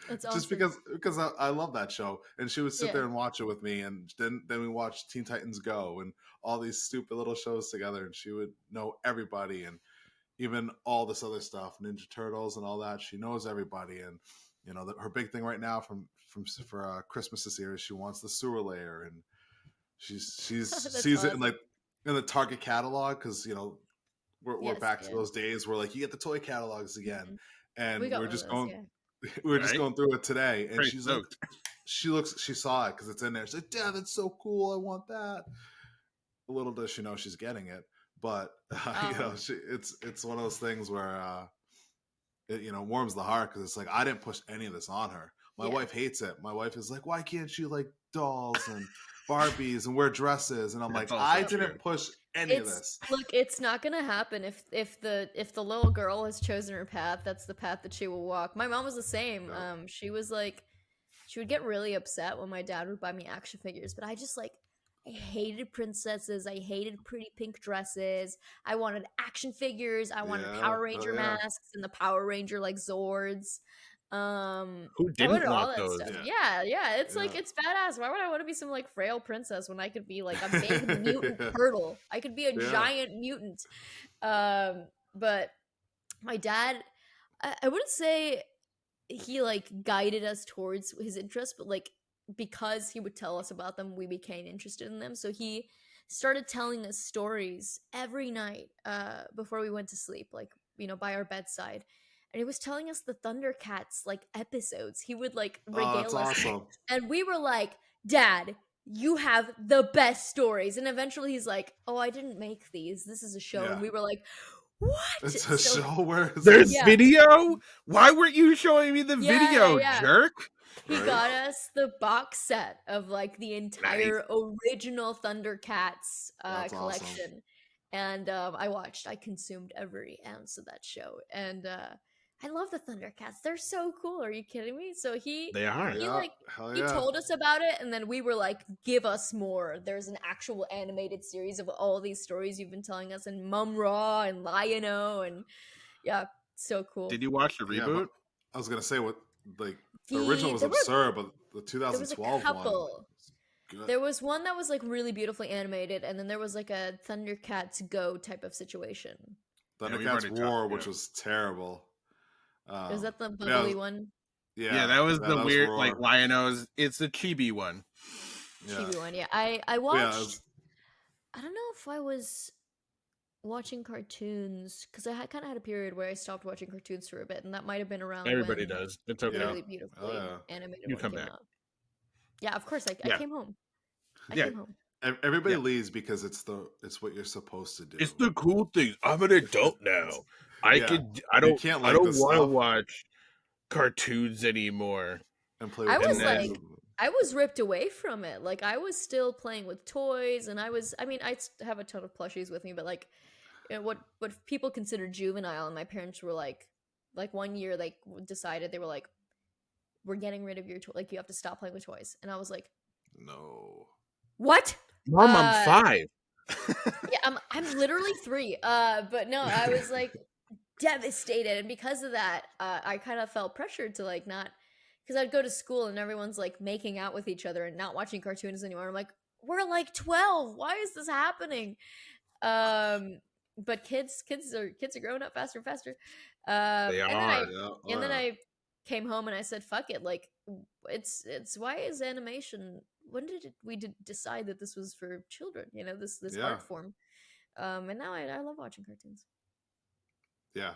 That's awesome. Just because I love that show, and she would sit there and watch it with me, and then we watched Teen Titans Go and all these stupid little shows together, and she would know everybody, and even all this other stuff, Ninja Turtles and all that. She knows everybody, and her big thing right now for Christmas this year is she wants the sewer layer, and she sees awesome. It in the Target catalog, because we're back to those days where like you get the toy catalogs again, and we're just going. We were just going through it today, and she's like, she saw it because it's in there. She's like, "Dad, that's so cool. I want that." Little does she know she's getting it, but it's one of those things where it warms the heart, because it's like I didn't push any of this on her. My wife hates it. My wife is like, "Why can't she like dolls and Barbies and wear dresses?" And I'm like, I didn't push any of this. Look, it's not gonna happen if the little girl has chosen her path. That's the path that she will walk. My mom was the same. She was like, she would get really upset when my dad would buy me action figures, but I just like, I hated princesses. I hated pretty pink dresses. I wanted action figures. I wanted Power Ranger masks and the Power Ranger like Zords. Who didn't want those? Yeah. It's like, it's badass. Why would I want to be some like frail princess when I could be like a big mutant turtle? I could be a giant mutant. But my dad, I wouldn't say he like guided us towards his interest, but like, because he would tell us about them, we became interested in them. So he started telling us stories every night before we went to sleep, like, by our bedside. And he was telling us the Thundercats like episodes. He would like regale us. Awesome. And we were like, "Dad, you have the best stories." And eventually he's like, "Oh, I didn't make these. This is a show." And we were like, what? It's a So show where it's There's Yeah. video? Why weren't you showing me the Yeah, video, yeah. jerk? he Right. got us the box set of like the entire original Thundercats That's awesome. collection. And I consumed every ounce of that show. And I love the Thundercats. They're so cool. Are you kidding me? So They are. he Yeah, like hell he yeah. told us about it, and then we were like, give us more. There's an actual animated series of all these stories you've been telling us, and Mum Ra and Lion-O, and yeah, so cool. Did you watch the Yeah, reboot? but I was gonna say what like the original was there were absurd, but the there was a 2012 one couple. was good. There was one that was like really beautifully animated, and then there was like a Thundercats Go type of situation. we've Thundercats already War, talked- which yeah. was terrible. Is that the yeah, bubbly one? Yeah, that was the weird, Roar. like Lion-O's. It's the chibi one. Yeah. Chibi one, yeah. I Yeah, watched. it was- I don't know if I was watching cartoons because I kind of had a period where I stopped watching cartoons for a bit, and that might have been around Everybody when does. It's the okay. Yeah. really beautifully yeah. animated You one come came back. out. Yeah, of course. I Yeah. came home. I Yeah. came home. Everybody Yeah. leaves because it's what you're supposed to do. It's the cool thing. I'm an adult now. I Yeah. can. I You don't. can't I like don't this want to stuff. watch cartoons anymore. and play I with was toys. like- I was ripped away from it. Like I was still playing with toys, and I mean, I have a ton of plushies with me, but like, what people consider juvenile, and my parents were like one year they decided they were like, we're getting rid of your like you have to stop playing with toys, and I was like, No. what? Mom, I'm 5. Yeah, I'm literally 3. But no, I was like devastated, and because of that, I kind of felt pressured to like not, because I'd go to school and everyone's like making out with each other and not watching cartoons anymore. I'm like, we're like 12. Why is this happening? But kids are growing up faster and faster. They and then are. and then I came home and I said, fuck it. Like, it's why is animation? When did we decide that this was for children? You know, this Yeah. art form. And now I love watching cartoons. Yeah.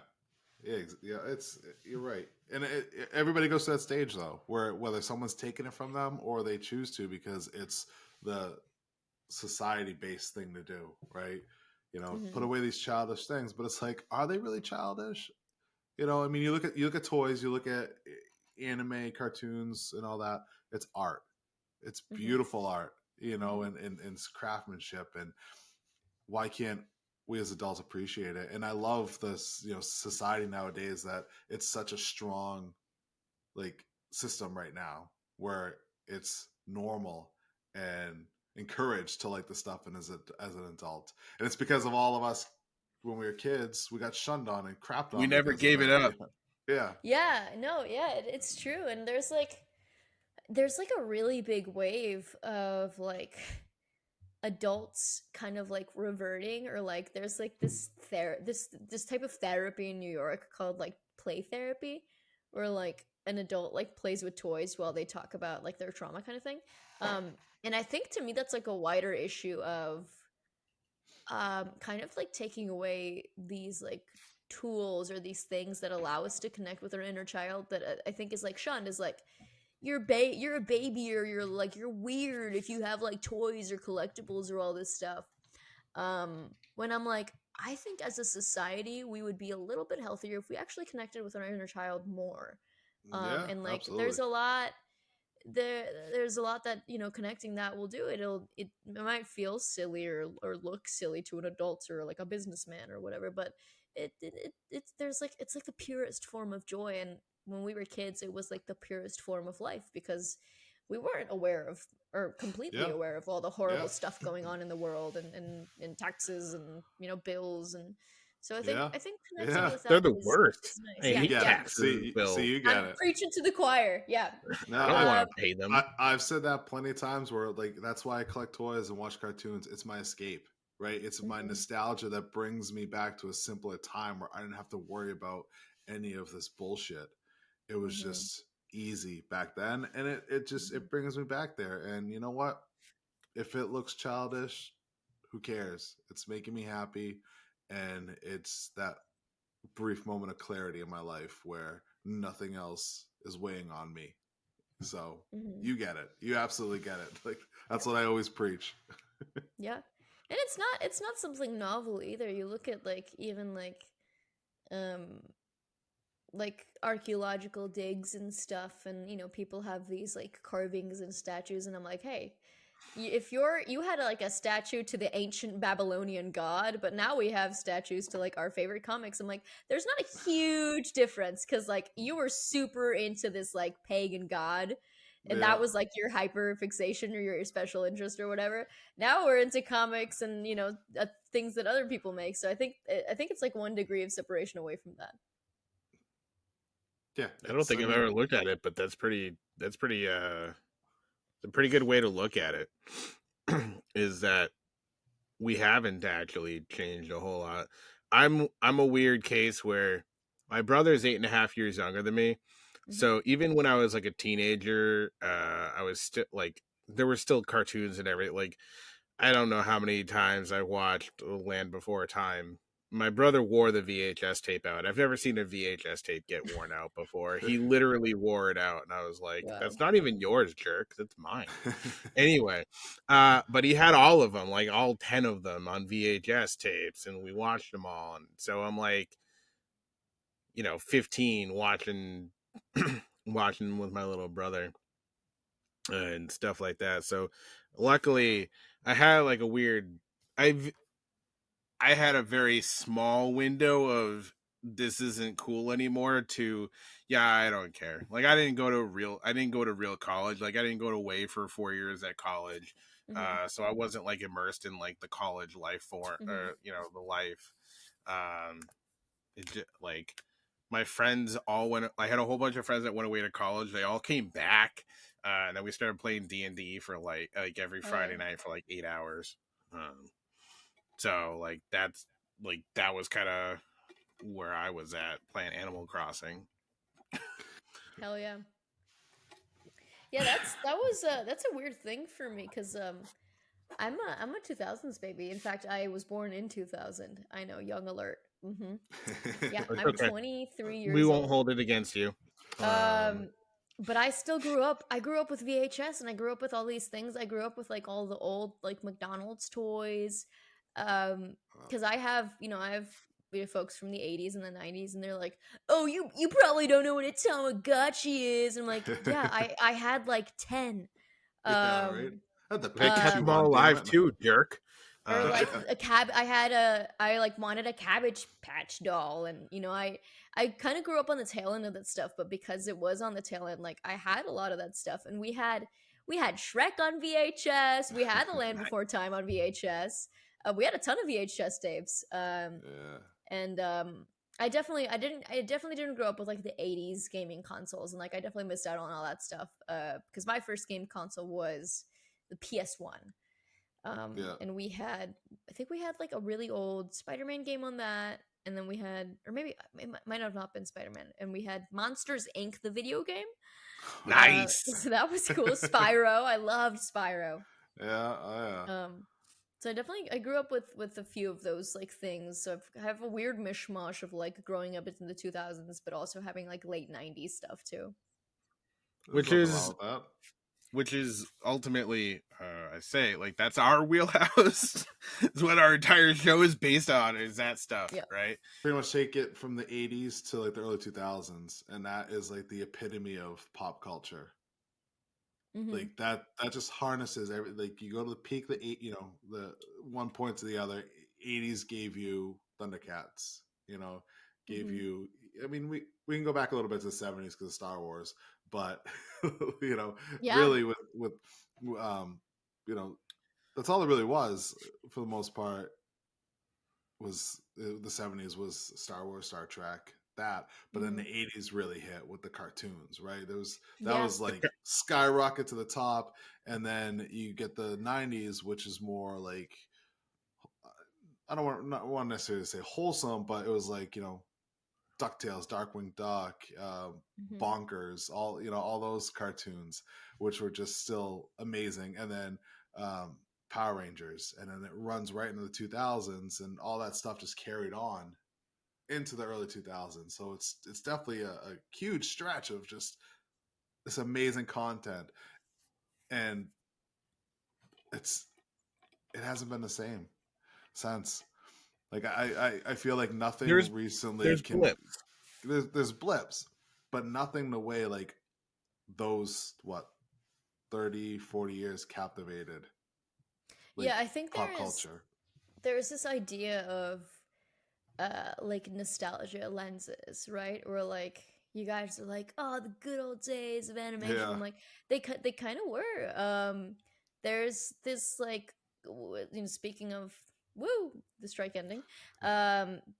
Yeah, you're right, and everybody goes to that stage though, where whether someone's taking it from them or they choose to because it's the society-based thing to do, right? You know, put away these childish things, but it's like, are they really childish? You know, I mean, you look at toys, you look at anime, cartoons, and all that. It's art. It's beautiful art, you know, and craftsmanship, and why can't we as adults appreciate it? And I love this, you know, society nowadays that it's such a strong like system right now where it's normal and encouraged to like the stuff and as an adult. And it's because of all of us when we were kids, we got shunned on and crapped on. We never because of gave it that. up. Yeah. Yeah, no, yeah, it's true. And there's like a really big wave of like adults kind of like reverting, or like there's like this type of therapy in New York called like play therapy, where like an adult like plays with toys while they talk about like their trauma kind of thing. And I think to me that's like a wider issue of kind of like taking away these like tools or these things that allow us to connect with our inner child, that I think is like shunned, is like you're a baby, or you're weird if you have like toys or collectibles or all this stuff. When I'm like, I think as a society we would be a little bit healthier if we actually connected with our inner child more. And like absolutely. there's a lot that, you know, connecting that will do. It might feel silly or look silly to an adult or like a businessman or whatever, but it's like the purest form of joy. And when we were kids, it was like the purest form of life, because we weren't aware of, or completely aware of, all the horrible stuff going on in the world, and taxes and, you know, bills. And so I think connecting with that They're the is worst. nice. I hate Yeah. taxes, Bill. See, you get I'm it. preaching to the choir. Yeah. No, I don't want to pay them. I've said that plenty of times, where like that's why I collect toys and watch cartoons. It's my escape, right? It's my nostalgia that brings me back to a simpler time where I didn't have to worry about any of this bullshit. It was just easy back then, and it brings me back there. And you know what? If it looks childish, who cares? It's making me happy, and it's that brief moment of clarity in my life where nothing else is weighing on me. So you get it. You absolutely get it. Like that's what I always preach. Yeah. And it's not something novel either. You look at like even like um like archaeological digs and stuff, and people have these like carvings and statues, and I'm like, hey, if you had like a statue to the ancient Babylonian god, but now we have statues to like our favorite comics. I'm like, there's not a huge difference, because like you were super into this like pagan god, and Yeah. that was like your hyper fixation or your special interest or whatever. Now we're into comics and things that other people make. So I think it's like 1 degree of separation away from that. Yeah. I don't think I've ever looked at it, but that's pretty a pretty good way to look at it. Is that we haven't actually changed a whole lot. I'm a weird case where my brother's 8.5 years younger than me. So even when I was like a teenager, I was still like, there were still cartoons and everything. Like, I don't know how many times I watched Land Before Time. My brother wore the VHS tape out. I've never seen a VHS tape get worn out before. He literally wore it out, and I was like, Wow. "That's not even yours, jerk. That's mine." Anyway, but he had all of them, like all 10 of them on VHS tapes, and we watched them all. And so I'm like, 15, watching watching with my little brother and stuff like that. So luckily, I had like a weird. I had a very small window of this isn't cool anymore to yeah, I don't care. Like I didn't go to real college. Like I didn't go to WAY for 4 years at college. So I wasn't like immersed in like the college life form or the life. Like my friends all went. I had a whole bunch of friends that went away to college. They all came back, and then we started playing D&D for like every Friday night for like 8 hours. So like that was kind of where I was at playing Animal Crossing. Hell yeah. Yeah, that's a weird thing for me, because I'm a 2000s baby. In fact, I was born in 2000. I know, young alert. Yeah, It's I'm okay. 23 We years won't old. hold it against you. But I still grew up. I grew up with VHS, and I grew up with all these things. I grew up with like all the old like McDonald's toys. Because I have folks from the 80s and the 90s, and they're like, "Oh, you probably don't know what a Tamagotchi is." And I'm like, "Yeah, I had like 10." Yeah, right. Um, Had the They kept Pikachu them all one, damn alive it. too, jerk. or like I like wanted a Cabbage Patch doll, and I kind of grew up on the tail end of that stuff, but because it was on the tail end, like I had a lot of that stuff, and we had Shrek on VHS, we had The Land Before Time on VHS, we had a ton of VHS tapes, Yeah. and I definitely didn't grow up with like the 80s gaming consoles, and like I definitely missed out on all that stuff, because my first game console was the PS1. Yeah. And I think we had like a really old Spider-Man game on that, and then we had, or maybe it might have not been Spider-Man, and we had Monsters Inc., the video game. Nice. So that was cool. Spyro, I loved Spyro. Yeah. Oh, yeah. So I grew up with a few of those like things. So I have a weird mishmash of like growing up in the 2000s, but also having like late 90s stuff too. Which There's nothing is wrong with that. which is ultimately I say like that's our wheelhouse. It's what our entire show is based on, is that stuff. Yeah. Right? Pretty much take it from the 80s to like the early 2000s, and that is like the epitome of pop culture. Like that just harnesses every, like you go to the peak, the one point to the other. 80s gave you Thundercats, gave you, I mean, we can go back a little bit to the 70s because of Star Wars, but Yeah. really with that's all it really was for the most part. Was the 70s was Star Wars, Star Trek, that, but then the 80s really hit with the cartoons, right? That was like skyrocket to the top, and then you get the 90s, which is more like, I don't want necessarily to say wholesome, but it was like, DuckTales, Darkwing Duck, Bonkers, all those cartoons, which were just still amazing. And then Power Rangers, and then it runs right into the 2000s, and all that stuff just carried on into the early 2000s. So it's definitely a huge stretch of just this amazing content, and it hasn't been the same since. Like I feel like nothing There's recently can. blips. There's blips, but nothing the way like those 30, 40 years captivated. Like, yeah, I think pop culture. there's this idea of like nostalgia lenses, right? Where like you guys are like, oh, the good old days of animation. Yeah. I'm like, they kind of were. There's this like, speaking of the strike ending,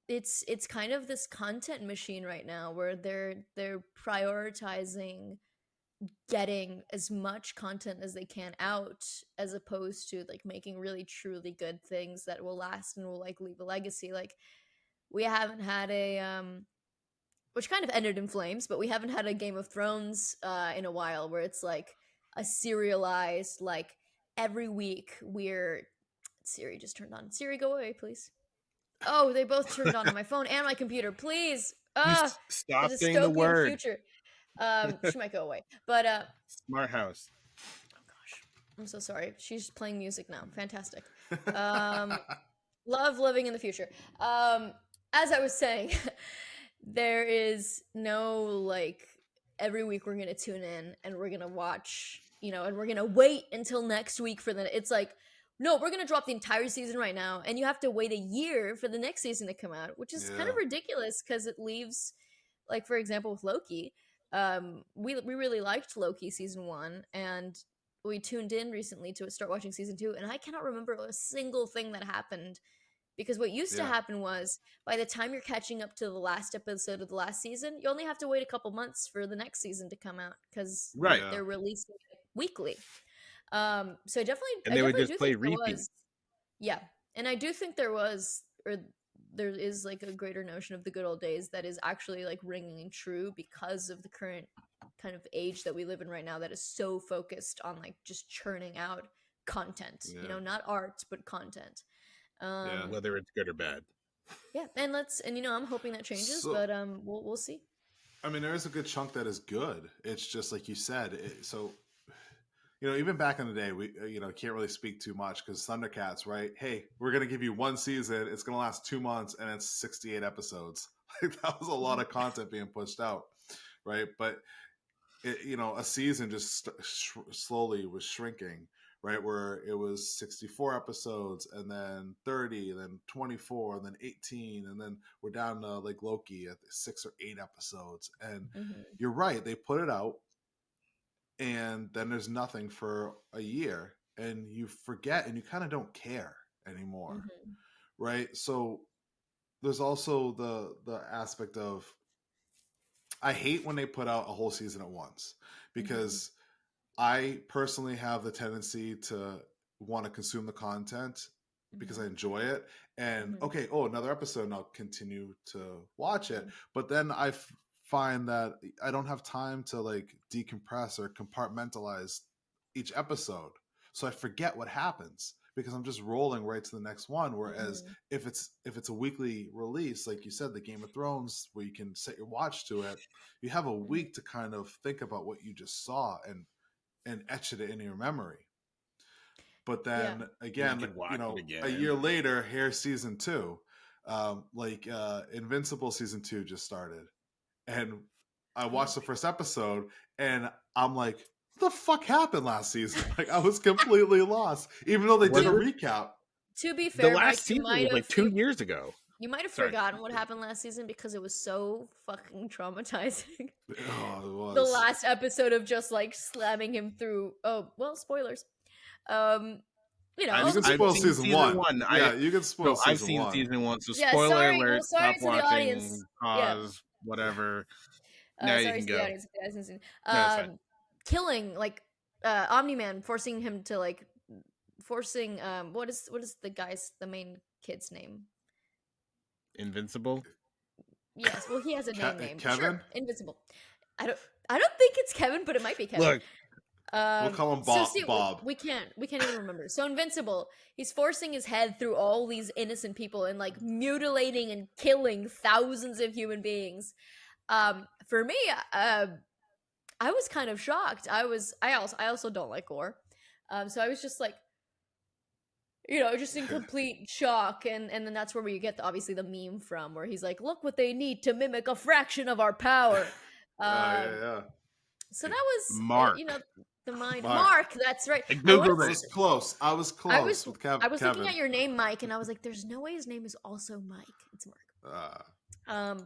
it's kind of this content machine right now where they're prioritizing getting as much content as they can out, as opposed to like making really truly good things that will last and will like leave a legacy. Like, we haven't had a which kind of ended in flames, but we haven't had a Game of Thrones in a while, where it's like a serialized, like every week we're Siri just turned on. Siri, go away, please. Oh, they both turned on my phone and my computer. Please. The Stop saying the dystopian word. future. She might go away. But Smart house. oh gosh. I'm so sorry. She's playing music now. Fantastic. Love living in the future. As I was saying, there is no like every week we're gonna tune in and we're gonna watch, and we're gonna wait until next week for the. It's like, no, we're gonna drop the entire season right now, and you have to wait a year for the next season to come out, which is kind of ridiculous because it leaves, like, for example, with Loki, we really liked Loki season 1, and we tuned in recently to start watching season 2, and I cannot remember a single thing that happened. Because what used to happen was, by the time you're catching up to the last episode of the last season, you only have to wait a couple months for the next season to come out, because they're releasing it weekly. So they would just play repeat. Yeah, and I do think there is like a greater notion of the good old days that is actually like ringing true because of the current kind of age that we live in right now, that is so focused on like just churning out content, not art but content. Whether it's good or bad. Yeah, and I'm hoping that changes, but we'll see. I mean, there is a good chunk that is good. It's just like you said. Even back in the day, we can't really speak too much because Thundercats, right? Hey, we're gonna give you one season. It's gonna last 2 months, and it's 68 episodes. Like, that was a lot of content being pushed out, right? But a season just slowly was shrinking. Right, where it was 64 episodes, and then 30, and then 24, and then 18, and then we're down to like Loki at 6 or 8 episodes. And you're right, they put it out, and then there's nothing for a year, and you forget, and you kind of don't care anymore, right? So there's also the aspect of, I hate when they put out a whole season at once, because I personally have the tendency to want to consume the content because I enjoy it. And another episode, and I'll continue to watch it. But then I find that I don't have time to like decompress or compartmentalize each episode. So I forget what happens because I'm just rolling right to the next one. Whereas if it's a weekly release, like you said, the Game of Thrones, where you can set your watch to it, you have a week to kind of think about what you just saw and etch it in your memory. But then again, a year later, here's season 2. Invincible season 2 just started, and I watched the first episode, and I'm like, what the fuck happened last season? Like, I was completely lost, even though they did a recap. To be fair, the last season was like 2 years ago. You might have forgotten what happened last season because it was so fucking traumatizing. Oh, it was. The last episode of just like slamming him through. Oh, well, spoilers. You can spoil season 1. Yeah, you can spoil season 1. I've seen season 1, so spoiler alert. Stop watching. Pause. Whatever. Now you can go. Killing like Omni-Man, forcing him to like what is the main kid's name? Invincible. Yes, well, he has a name. Kevin? Sure, Invincible. I don't think it's Kevin, but it might be Kevin. Look, we'll call him Bob. Bob. We can't even remember. So Invincible, he's forcing his head through all these innocent people and like mutilating and killing thousands of human beings. For me, I was kind of shocked. I also don't like gore. So I was just like, just in complete shock, and then that's where you get obviously the meme from, where he's like, "Look what they need to mimic a fraction of our power." Yeah. So that was, Mark. the mind. Mark. Mark, that's right. I googled I it. was close. I was close with Kevin. I was looking at your name, Mike, and I was like, "There's no way his name is also Mike. It's Mark."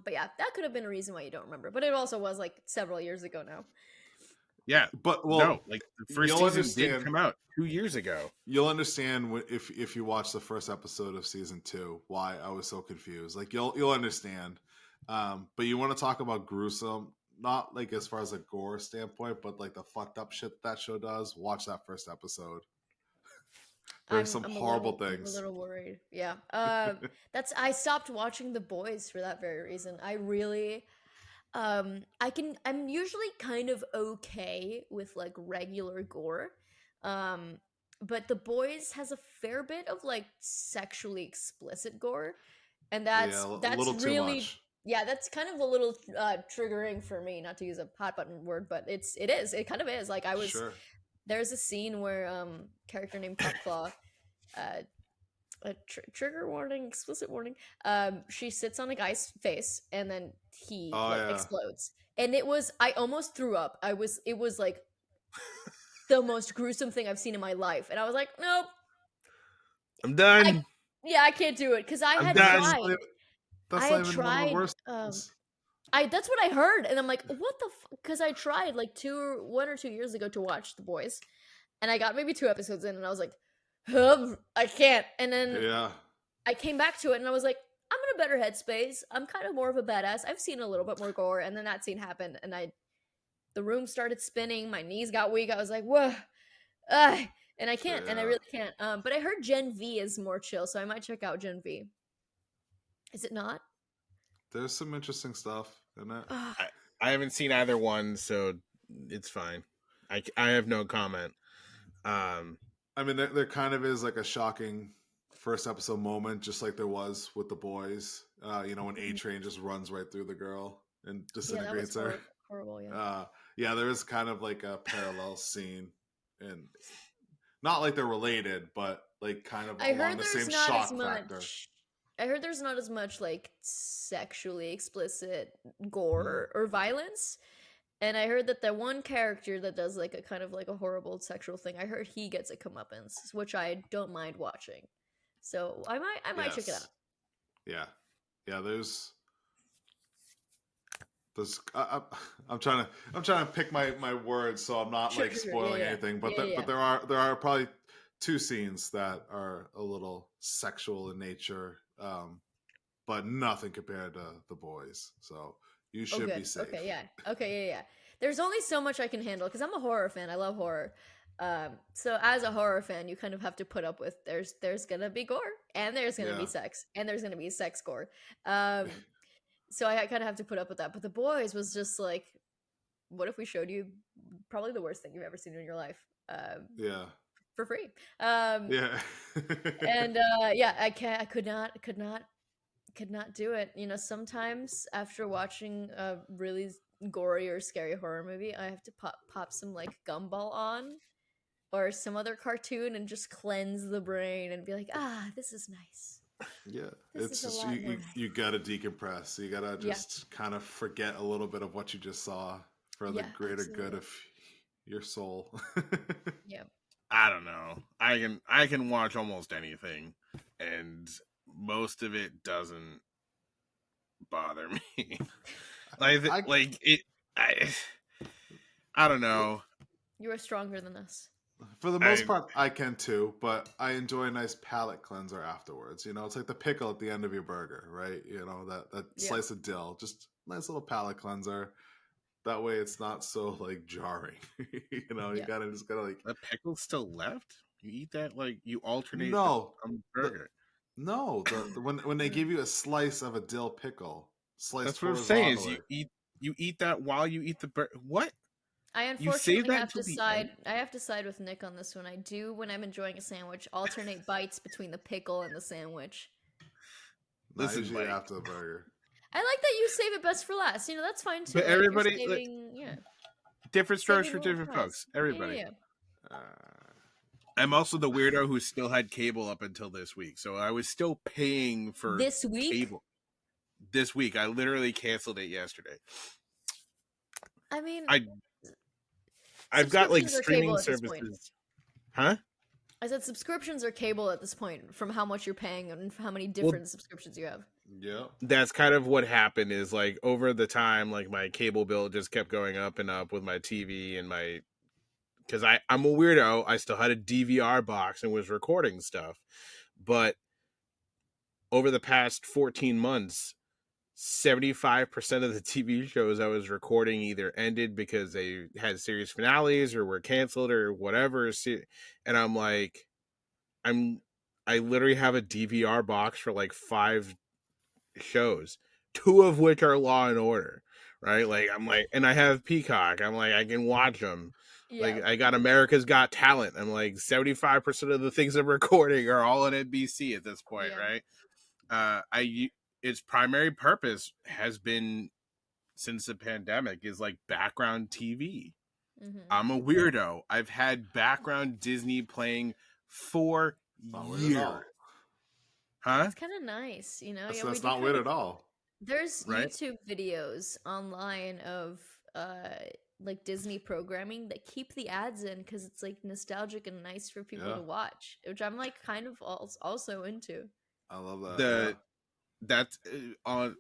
But yeah, that could have been a reason why you don't remember. But it also was like several years ago now. Yeah, but no, like the first season did come out 2 years ago. You'll understand if you watch the first episode of season 2 why I was so confused. Like you'll understand. But you want to talk about gruesome, not like as far as a gore standpoint, but like the fucked up shit that show does. Watch that first episode. There's some horrible things. I'm a little worried. Yeah. I stopped watching The Boys for that very reason. I really I'm usually kind of okay with like regular gore. But The Boys has a fair bit of like sexually explicit gore. And that's little really too much. Yeah, that's kind of a little triggering for me, not to use a hot button word, but it kind of is. Like there's a scene where character named Cutclaw, trigger warning, explicit warning, she sits on a guy's face and then he explodes, and I almost threw up. It was like the most gruesome thing I've seen in my life, and I was like, nope, I'm done. I can't do it, because I had tried. That's not even one of the worst. That's what I heard, and I'm like, what the because I tried like 1 or 2 years ago to watch The Boys, and I got maybe 2 episodes in, and I was like, I can't. And then I came back to it, and I was like, I'm in a better headspace. I'm kind of more of a badass. I've seen a little bit more gore, and then that scene happened, and the room started spinning. My knees got weak. I was like, whoa, and I can't, and I really can't. But I heard Gen V is more chill, so I might check out Gen V. Is it not? There's some interesting stuff in it. I haven't seen either one, so it's fine. I have no comment. I mean, there kind of is like a shocking first episode moment, just like there was with The Boys. When A-Train just runs right through the girl and disintegrates her. Horrible, yeah. There is kind of like a parallel scene, and not like they're related, but like kind of along the same shock factor. I heard there's not as much like sexually explicit gore or violence. And I heard that the one character that does like a kind of like a horrible sexual thing, I heard he gets a comeuppance, which I don't mind watching. So I might check it out. Yeah. There's I'm trying to pick my words so I'm not like spoiling anything. But there are probably 2 scenes that are a little sexual in nature, but nothing compared to The Boys. So you should be safe. Okay, yeah. There's only so much I can handle, because I'm a horror fan. I love horror. So as a horror fan, you kind of have to put up with there's gonna be gore, and there's gonna be sex, and there's gonna be sex gore. So I kind of have to put up with that. But The Boys was just like, what if we showed you probably the worst thing you've ever seen in your life? For free. And I could not do it. Sometimes after watching a really gory or scary horror movie, I have to pop some like Gumball on or some other cartoon and just cleanse the brain and be like, this is nice. Yeah, it's just you gotta decompress. You gotta just kind of forget a little bit of what you just saw for the greater good of your soul. Yeah. I don't know. I can watch almost anything, and most of it doesn't bother me. I don't know. You are stronger than us. For the most part, I can too, but I enjoy a nice palate cleanser afterwards. It's like the pickle at the end of your burger, right? That slice of dill, just nice little palate cleanser. That way, it's not so like jarring. You gotta like. The pickle's still left. You eat that like you alternate. No, burger. When they give you a slice of a dill pickle, that's what I'm saying. Is you eat that while you eat the burger. What? I unfortunately have to side. I have to side with Nick on this one. I do, when I'm enjoying a sandwich, alternate bites between the pickle and the sandwich. Listen, usually after the burger. I like that you save it best for last. That's fine too. But everybody, different strokes for different folks. Everybody. Yeah. I'm also the weirdo who still had cable up until this week. So I was still paying for This week? cable. This week. I literally canceled it yesterday. I mean, I've got like subscriptions are cable streaming at this point. services. Huh? I said subscriptions are cable at this point from how much you're paying and how many different subscriptions you have. Yeah. That's kind of what happened is like over the time, like my cable bill just kept going up and up with my TV and my, because I'm a weirdo. I still had a DVR box and was recording stuff. But over the past 14 months, 75% of the TV shows I was recording either ended because they had series finales or were canceled or whatever. And I'm like, I literally have a DVR box for like 5 shows, 2 of which are Law and Order, right? Like I'm like, and I have Peacock. I'm like, I can watch them. Yeah. Like I got America's Got Talent. I'm like 75% of the things I'm recording are all on NBC at this point, right? Its primary purpose has been since the pandemic is like background TV. Mm-hmm. I'm a weirdo. I've had background Disney playing for years. Huh? It's kind of nice, you know. That's not weird at all. There's right? YouTube videos online of like Disney programming that keep the ads in because it's like nostalgic and nice for people to watch, which I'm like kind of also into. I love that. That's on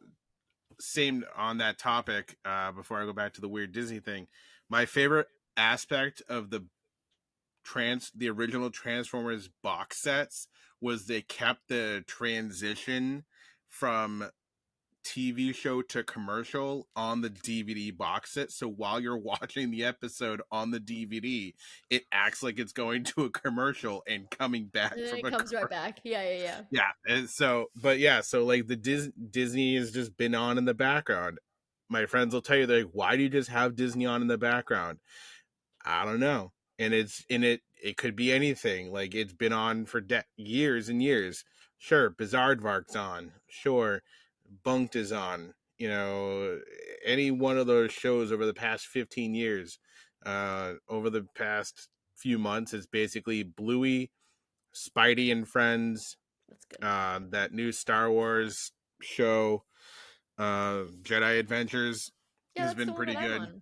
same on that topic. Before I go back to the weird Disney thing, my favorite aspect of the original Transformers box sets was they kept the transition from TV show to commercial on the DVD box set. So while you're watching the episode on the DVD, it acts like it's going to a commercial and coming back. And then it comes right back. Yeah. And so like the Disney has just been on in the background. My friends will tell you, they're like, why do you just have Disney on in the background? I don't know. And it could be anything. Like it's been on for years and years. Sure, Bizaardvark's on. Sure, Bunked is on. You know, any one of those shows over the past 15 years, over the past few months, is basically Bluey, Spidey and Friends. That's good. That new Star Wars show, Jedi Adventures, has been pretty good.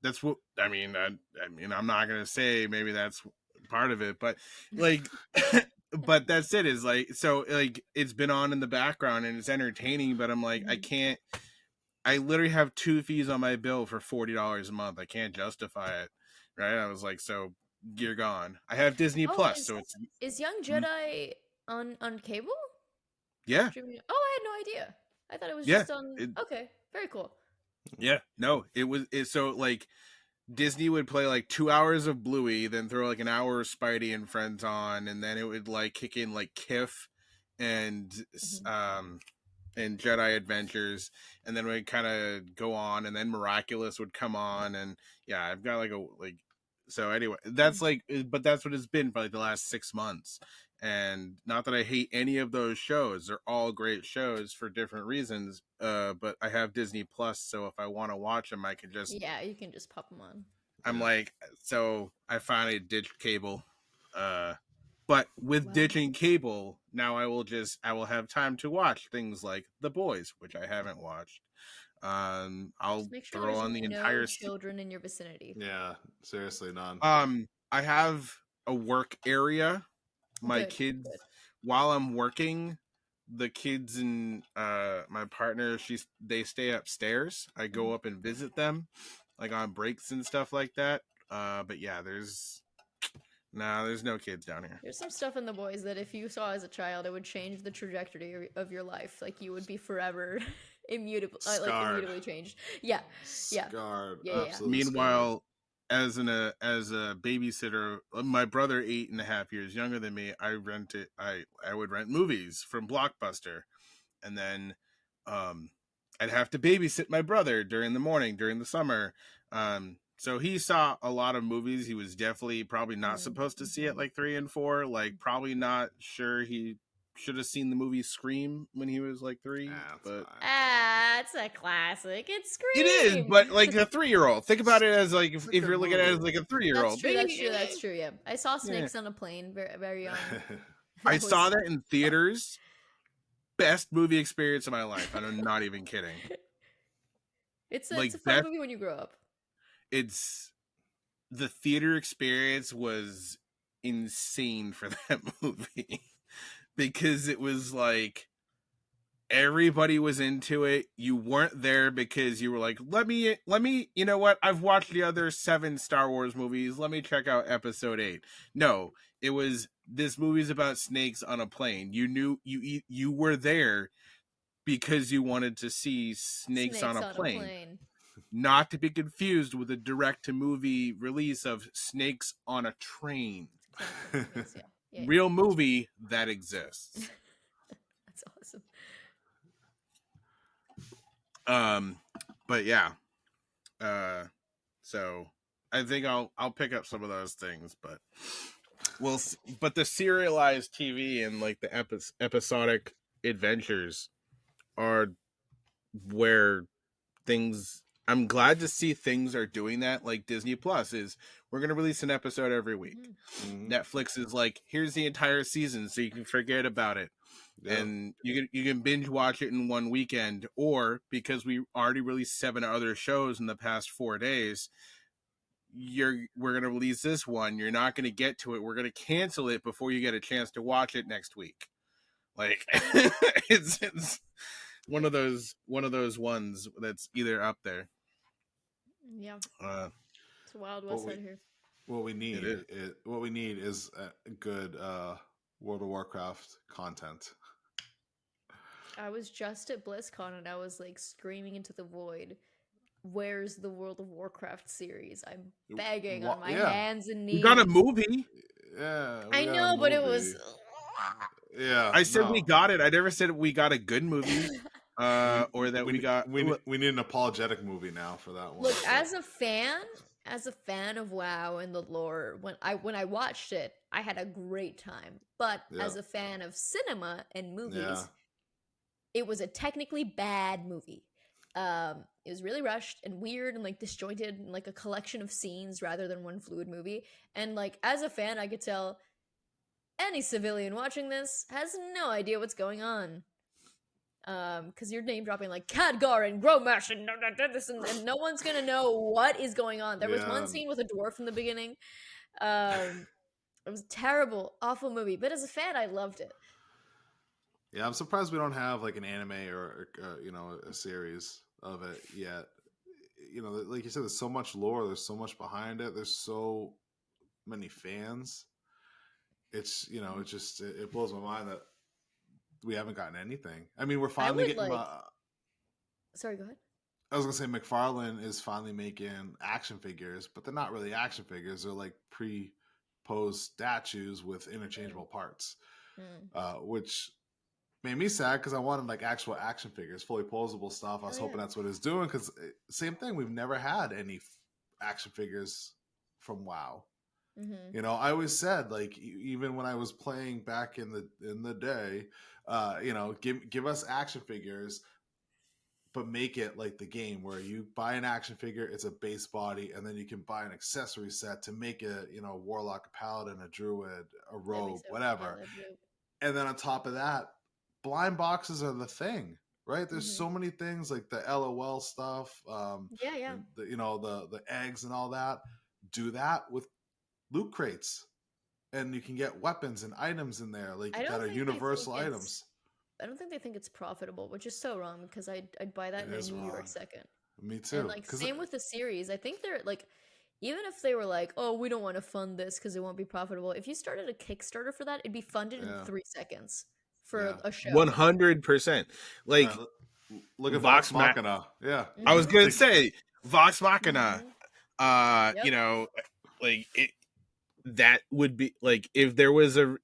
That's what I mean. I'm not gonna say maybe that's part of it, but like, but that's it. Is like, so like it's been on in the background and it's entertaining, but I'm like, I literally have 2 fees on my bill for $40 a month. I can't justify it, right? I was like, so you're gone. I have Disney Plus, so is Young Jedi on cable? Yeah. Oh, I had no idea. I thought it was just on. Okay, very cool. Yeah, no, so like Disney would play like 2 hours of Bluey, then throw like an hour of Spidey and Friends on, and then it would like kick in like Kif and Jedi Adventures, and then we'd kind of go on, and then Miraculous would come on, and yeah, I've got so anyway, that's like, but that's what it's been for like the last 6 months. And not that I hate any of those shows. They're all great shows for different reasons. But I have Disney Plus, so if I want to watch them, I can just... Yeah, you can just pop them on. I'm like, so I finally ditched cable. But with ditching cable, now I will have time to watch things like The Boys, which I haven't watched. I'll throw on the entire... children in your vicinity. Yeah, seriously, none. I have a work area. My kids, while I'm working, the kids and my partner, they stay upstairs. I go up and visit them, like on breaks and stuff like that. But yeah, there's no kids down here. There's some stuff in The Boys that if you saw as a child, it would change the trajectory of your life. Like you would be forever immutably changed. Yeah. Scarred. Yeah. Meanwhile, as a babysitter, my brother 8.5 years younger than me, I would rent movies from Blockbuster, and then I'd have to babysit my brother during the morning during the summer. So he saw a lot of movies he was definitely probably not supposed to see at like 3 and 4. Like probably not sure he should have seen the movie Scream when he was like 3. That's a classic. It's It is, Scream. but like a 3-year-old. Think about it as like if It's a you're good looking at it as movie. like a 3-year-old. That's true. Yeah, I saw Snakes on a Plane very, very young. I saw that in theaters. Best movie experience of my life. And I'm not even kidding. It's Like a fun movie when you grow up. It's the theater experience was insane for that movie because it was like everybody was into it. You weren't there because you were like, let me, you know what? I've watched the other 7 Star Wars movies. Let me check out episode 8. No, it was, this movie's about snakes on a plane. You knew you were there because you wanted to see snakes on a plane. Not to be confused with a direct-to-movie release of Snakes on a Train. Yeah. Real movie that exists. That's awesome. But yeah. So I think I'll pick up some of those things, but but the serialized TV and like the episodic adventures are where things, I'm glad to see things are doing that. Like Disney Plus is, we're going to release an episode every week. Mm-hmm. Netflix is like, here's the entire season so you can forget about it. Yeah. And you can binge watch it in one weekend, or because we already released 7 other shows in the past 4 days, we're going to release this one. You're not going to get to it. We're going to cancel it before you get a chance to watch it next week. Like it's one of those ones that's either up there. Yeah. It's a Wild West side here. What we need is a good World of Warcraft content. I was just at BlizzCon and I was like screaming into the void, where's the World of Warcraft series? I'm begging on my hands and knees. We got a movie. Yeah. I know, but it was... Yeah. I said we got it. I never said we got a good movie. Or that we got... We need an apologetic movie now for that one. Look, as a fan of WoW and the lore, when I watched it, I had a great time. But as a fan of cinema and movies, it was a technically bad movie. It was really rushed and weird and like disjointed and like a collection of scenes rather than one fluid movie. And like as a fan, I could tell any civilian watching this has no idea what's going on. Because you're name dropping like Khadgar and Gromash and this and no one's gonna know what is going on. There was one scene with a dwarf in the beginning. It was a terrible, awful movie, but as a fan, I loved it. Yeah, I'm surprised we don't have like an anime or a series of it yet. You know, like you said, there's so much lore, there's so much behind it, there's so many fans. It's it blows my mind that we haven't gotten anything. I mean, we're finally getting. Sorry, go ahead. I was gonna say McFarlane is finally making action figures, but they're not really action figures. They're like pre-posed statues with interchangeable parts, which made me sad because I wanted like actual action figures, fully posable stuff. I was hoping that's what it's doing because same thing. We've never had any action figures from WoW. Mm-hmm. You know, I always said like even when I was playing back in the day, give us action figures, but make it like the game where you buy an action figure, it's a base body, and then you can buy an accessory set to make it, a warlock, a paladin, a druid, a rogue, whatever. And then on top of that, blind boxes are the thing, right? There's so many things like the LOL stuff, the eggs and all that. Do that with loot crates, and you can get weapons and items in there like that are universal items. I don't think they think it's profitable, which is so wrong because I'd buy that in a New York second. Me too. And like same with the series. I think they're like, even if they were like, oh, we don't want to fund this because it won't be profitable. If you started a Kickstarter for that, it'd be funded in 3 seconds for a show. 100%. Like, look at Vox Machina. Yeah, I was gonna say Vox Machina. Like it. That would be like if there was a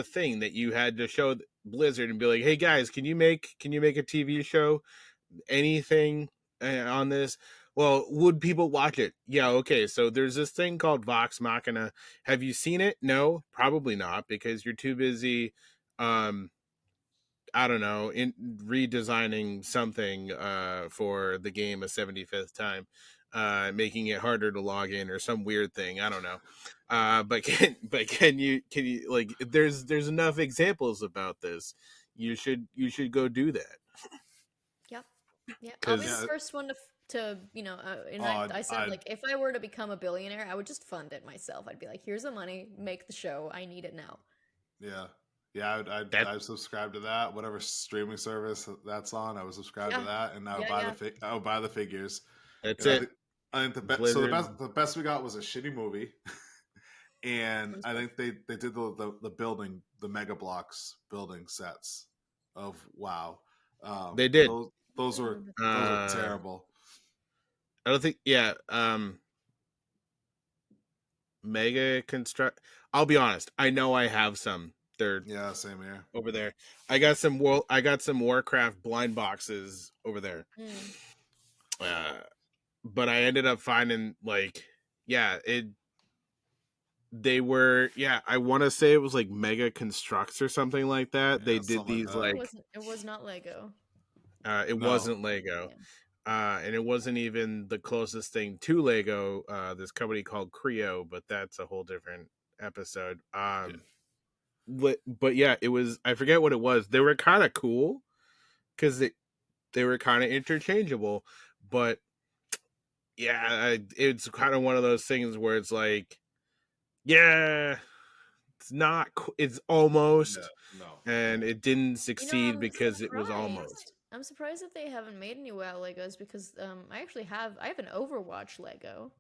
thing that you had to show Blizzard and be like, hey guys, can you make a TV show, anything on this? Well, would people watch it? Yeah, okay. So there's this thing called Vox Machina. Have you seen it? No, probably not, because you're too busy I don't know, in redesigning something for the game a 75th time, making it harder to log in or some weird thing. I don't know. Can you like there's enough examples about this. You should go do that. Yep. Yeah, I'll be the Cuz first one to and Oh, I said, like, if I were to become a billionaire, I would just fund it myself. I'd be like, here's the money, make the show. I need it now. yeah. Yeah, I subscribe to that. Whatever streaming service that's on, I would subscribe to Yeah. that, and I would Yeah, buy yeah. I would buy the figures. that's And it. I think Blizzard. the best we got was a shitty movie, and Seems I good. think they did the building, the Mega Blocks building sets of WoW. They did. Those I were remember. terrible. I don't think yeah, Mega Construct. I'll be honest. I know I have some. They're Yeah, same here. over there. I got some Warcraft blind boxes over there. Mm. But I ended up finding like they were I want to say it was like Mega Constructs or something like that. Yeah, They did something these like like It was not Lego. it No. wasn't Lego. And it wasn't even the closest thing to Lego, this company called Creo, but that's a whole different episode. But yeah, it was, I forget what it was. They were kind of cool because they were kind of interchangeable, but yeah, it's kind of one of those things where it's like, yeah, it's not, it's almost, no. and it didn't succeed I'm because it was surprised. almost. I'm surprised that they haven't made any WoW Legos because I actually have an Overwatch Lego.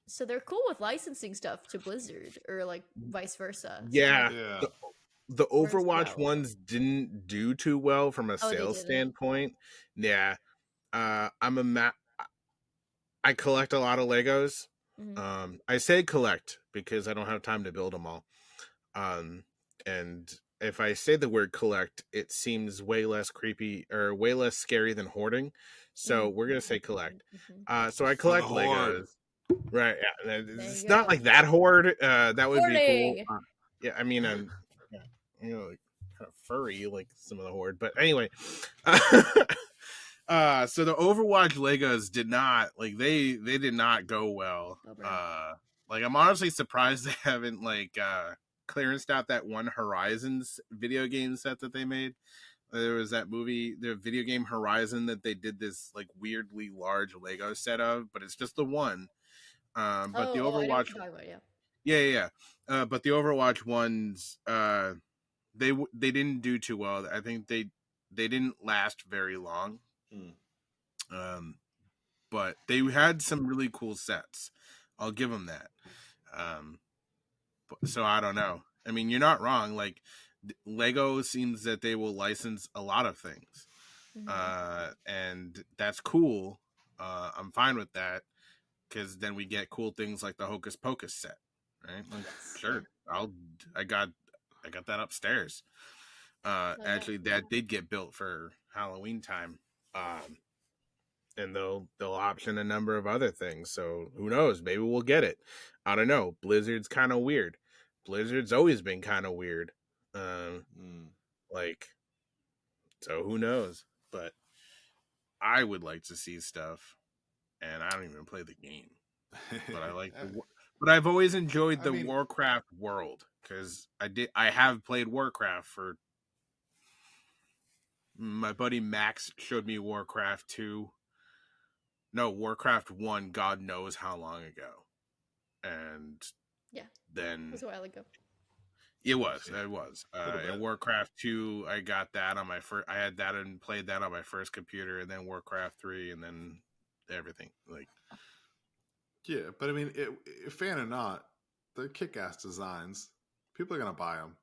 So they're cool with licensing stuff to Blizzard or like vice versa. Yeah. So, Yeah. The Where's Overwatch WoW? ones didn't do too well from a Oh, they sales didn't. standpoint. Yeah. I collect a lot of Legos. Mhm. I say collect because I don't have time to build them all. And if I say the word collect, it seems way less creepy or way less scary than hoarding. So we're gonna say collect. So I For the collect Horde. Legos. Right. Yeah. There It's you not go. like that Horde. That would be cool. Hoarding! Yeah, I mean, yeah, like kind of furry like some of the Horde, but anyway. So the Overwatch Legos did not like they did not go well. Oh, Like I'm honestly surprised they haven't like clearanced out that one Horizons video game set that they made. There was that movie, the video game Horizon, that they did this like weirdly large Lego set of, but it's just the one. But the I know what Overwatch, you're talking about, yeah. yeah. But the Overwatch ones, they didn't do too well. I think they didn't last very long. But they had some really cool sets. I'll give them that. So I don't know. I mean, you're not wrong. Like Lego seems that they will license a lot of things, and that's cool. I'm fine with that because then we get cool things like the Hocus Pocus set, right? Like, sure, I got that upstairs. Actually, that did get built for Halloween time. And they'll option a number of other things. So who knows? Maybe we'll get it. I don't know. Blizzard's kind of weird. Blizzard's always been kind of weird. Like, so who knows? But I would like to see stuff, and I don't even play the game. But I like but I've always enjoyed the Warcraft world because I have played Warcraft for. My buddy Max showed me Warcraft 2. No, Warcraft 1, God knows how long ago. And then it was a while ago. It was. And Warcraft 2, I got that on my first, I had that and played that on my first computer, and then Warcraft 3, and then everything. Like, yeah, but I mean, fan or not, they're kick-ass designs. People are gonna buy them.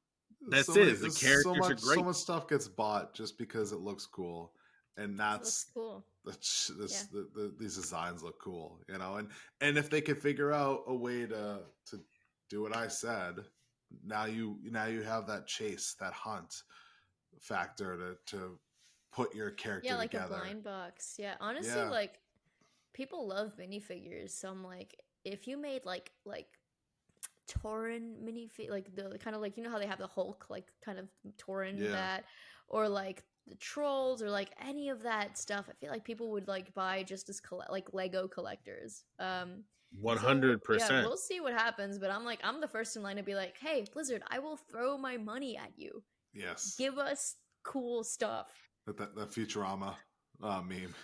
That's it. The characters are great. So much stuff gets bought just because it looks cool, and that's cool. These designs look cool, you know. And if they could figure out a way to do what I said, now you have that chase, that hunt factor to put your character like together. a blind box. Yeah, honestly, like people love minifigures. So I'm like, if you made like Tauren minifigure, like the kind of like, you know how they have the Hulk like kind of Tauren that, or like the trolls or like any of that stuff. I feel like people would like buy just as like Lego collectors. So yeah, 100%. we'll see what happens, but I'm the first in line to be like, hey, Blizzard, I will throw my money at you. Yes. Give us cool stuff. That Futurama meme.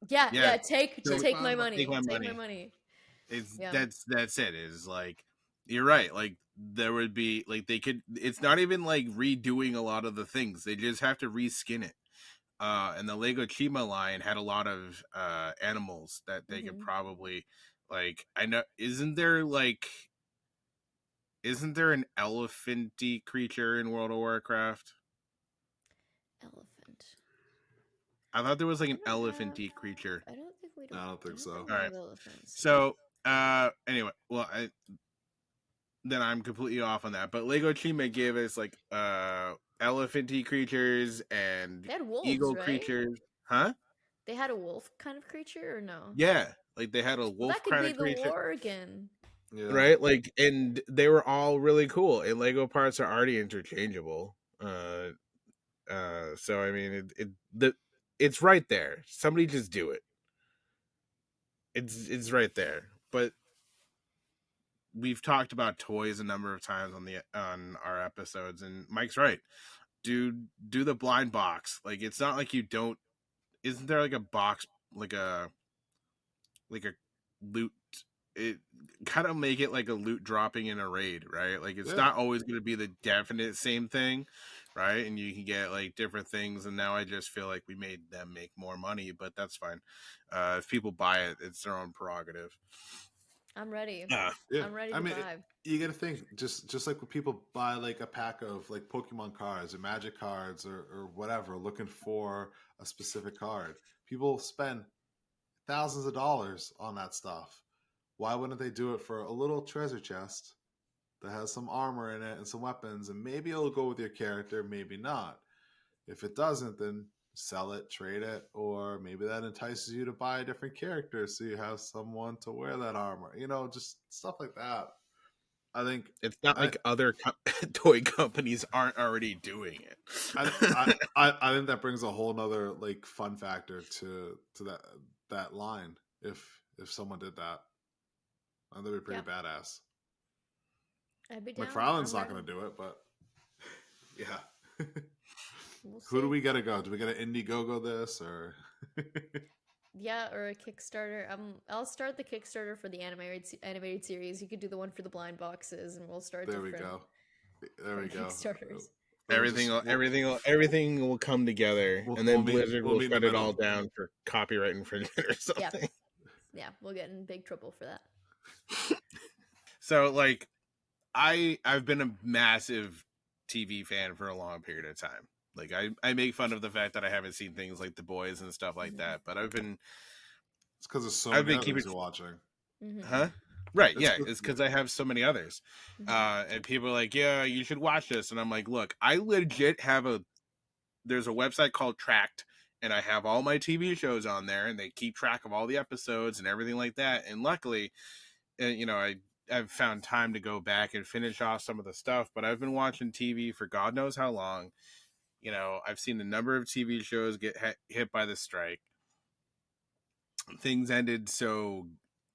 Yeah, Yeah. yeah, take So take my take money. my Take my money. money. It's Yeah. that's it. Is like you're right. Like there would be like they could. It's not even like redoing a lot of the things. They just have to reskin it. And the Lego Chima line had a lot of animals that they could probably like. I know. Isn't there an elephanty creature in World of Warcraft? Elephant. I thought there was like We an don't elephanty have. creature. I don't think we don't. I don't think so. We All right. have elephants. So anyway, well then I'm completely off on that. But Lego Chima gave us like elephanty creatures and They had wolves, eagle right? creatures. Huh? They had a wolf kind of creature or no? Yeah. Like they had a Well, wolf that could kind be of the creature. Worgen. Yeah. Right? Like and they were all really cool. And Lego parts are already interchangeable. So I mean it's right there. Somebody just do it. It's right there. But we've talked about toys a number of times on our episodes, and Mike's right. Do the blind box. Like it's not like you don't. Isn't there like a box like a loot? It kind of make it like a loot dropping in a raid, right? Like it's not always going to be the definite same thing, right? And you can get like different things. And now I just feel like we made them make more money, but that's fine. If people buy it, it's their own prerogative. I'm ready. Yeah. I'm ready to vibe. You got to think just like when people buy like a pack of like Pokemon cards or Magic cards or whatever, looking for a specific card. People spend thousands of dollars on that stuff. Why wouldn't they do it for a little treasure chest that has some armor in it and some weapons, and maybe it'll go with your character, maybe not. If it doesn't, then sell it, trade it, or maybe that entices you to buy a different character so you have someone to wear that armor. You know, just stuff like that. I think it's not like other toy companies aren't already doing it. I think that brings a whole nother like fun factor to that line. If someone did that, I think that'd be pretty badass. I'd be down. McFarlane's not going to do it, but yeah. We'll Who do we got to go? Do we got to Indiegogo this or? Yeah, or a Kickstarter. I'll start the Kickstarter for the animated series. You could do the one for the blind boxes, and we'll start. There we go. There we go. Kickstarters. Everything will come together, and then Blizzard will shut it all down for copyright infringement or something. Yeah, we'll get in big trouble for that. So, like, I've been a massive TV fan for a long period of time. Like, I make fun of the fact that I haven't seen things like The Boys and stuff like that, but I've been. It's because there's so many others you're watching. Huh? Right, it's because I have so many others. And people are like, yeah, you should watch this. And I'm like, look, I legit have there's a website called Tracked, and I have all my TV shows on there, and they keep track of all the episodes and everything like that. And luckily, you know, I've found time to go back and finish off some of the stuff, but I've been watching TV for God knows how long. You know, I've seen a number of TV shows get hit by the strike. Things ended so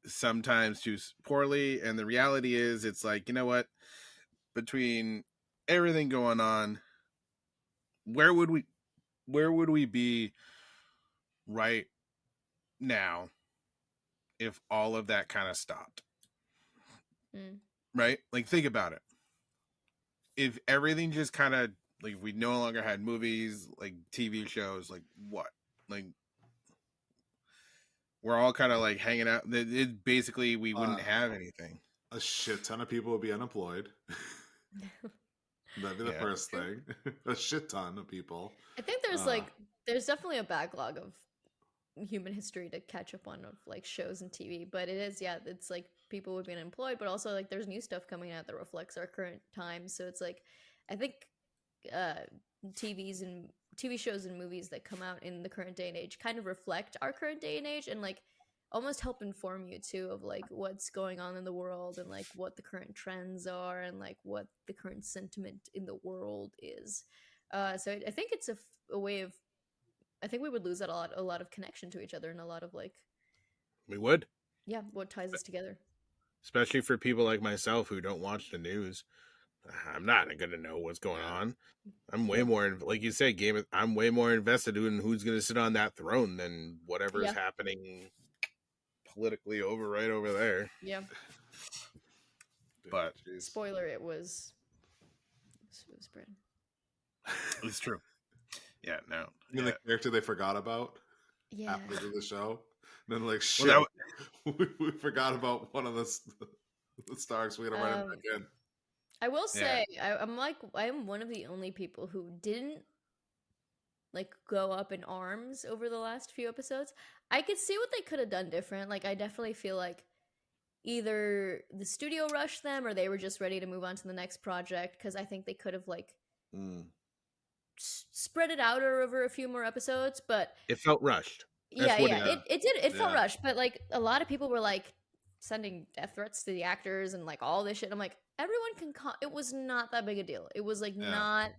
sometimes too poorly, and the reality is it's like, you know what, between everything going on, where would we be right now if all of that kind of stopped? Right? Like, think about it. If everything just kind of like, we no longer had movies, like TV shows, like what? Like, we're all kind of like hanging out. It basically, we wouldn't have anything. A shit ton of people would be unemployed. That'd be the first thing. A shit ton of people. I think there's definitely a backlog of human history to catch up on of like shows and TV, but it's like people would be unemployed, but also like there's new stuff coming out that reflects our current times. So it's like, I think TV shows and movies that come out in the current day and age kind of reflect our current day and age, and like almost help inform you too of like what's going on in the world, and like what the current trends are, and like what the current sentiment in the world is. So I think it's a way of. I think we would lose a lot of connection to each other, and a lot of like. We would, What ties us together. especially for people like myself who don't watch the news. I'm not gonna know what's going on. I'm way more, like you said, I'm way more invested in who's gonna sit on that throne than whatever is happening politically right over there. Yeah. But spoiler, it was Brandon. It's true. Yeah, no. I mean, the character they forgot about Yeah. after the show. And then like, shit, we forgot about one of the Starks. We gotta write him back in. I will say, I'm one of the only people who didn't like go up in arms over the last few episodes. I could see what they could have done different. Like, I definitely feel like either the studio rushed them or they were just ready to move on to the next project, because I think they could have like spread it out over a few more episodes, but it felt rushed. It felt rushed, but like a lot of people were like sending death threats to the actors and like all this shit. I'm like, everyone can it was not that big a deal. It was like not,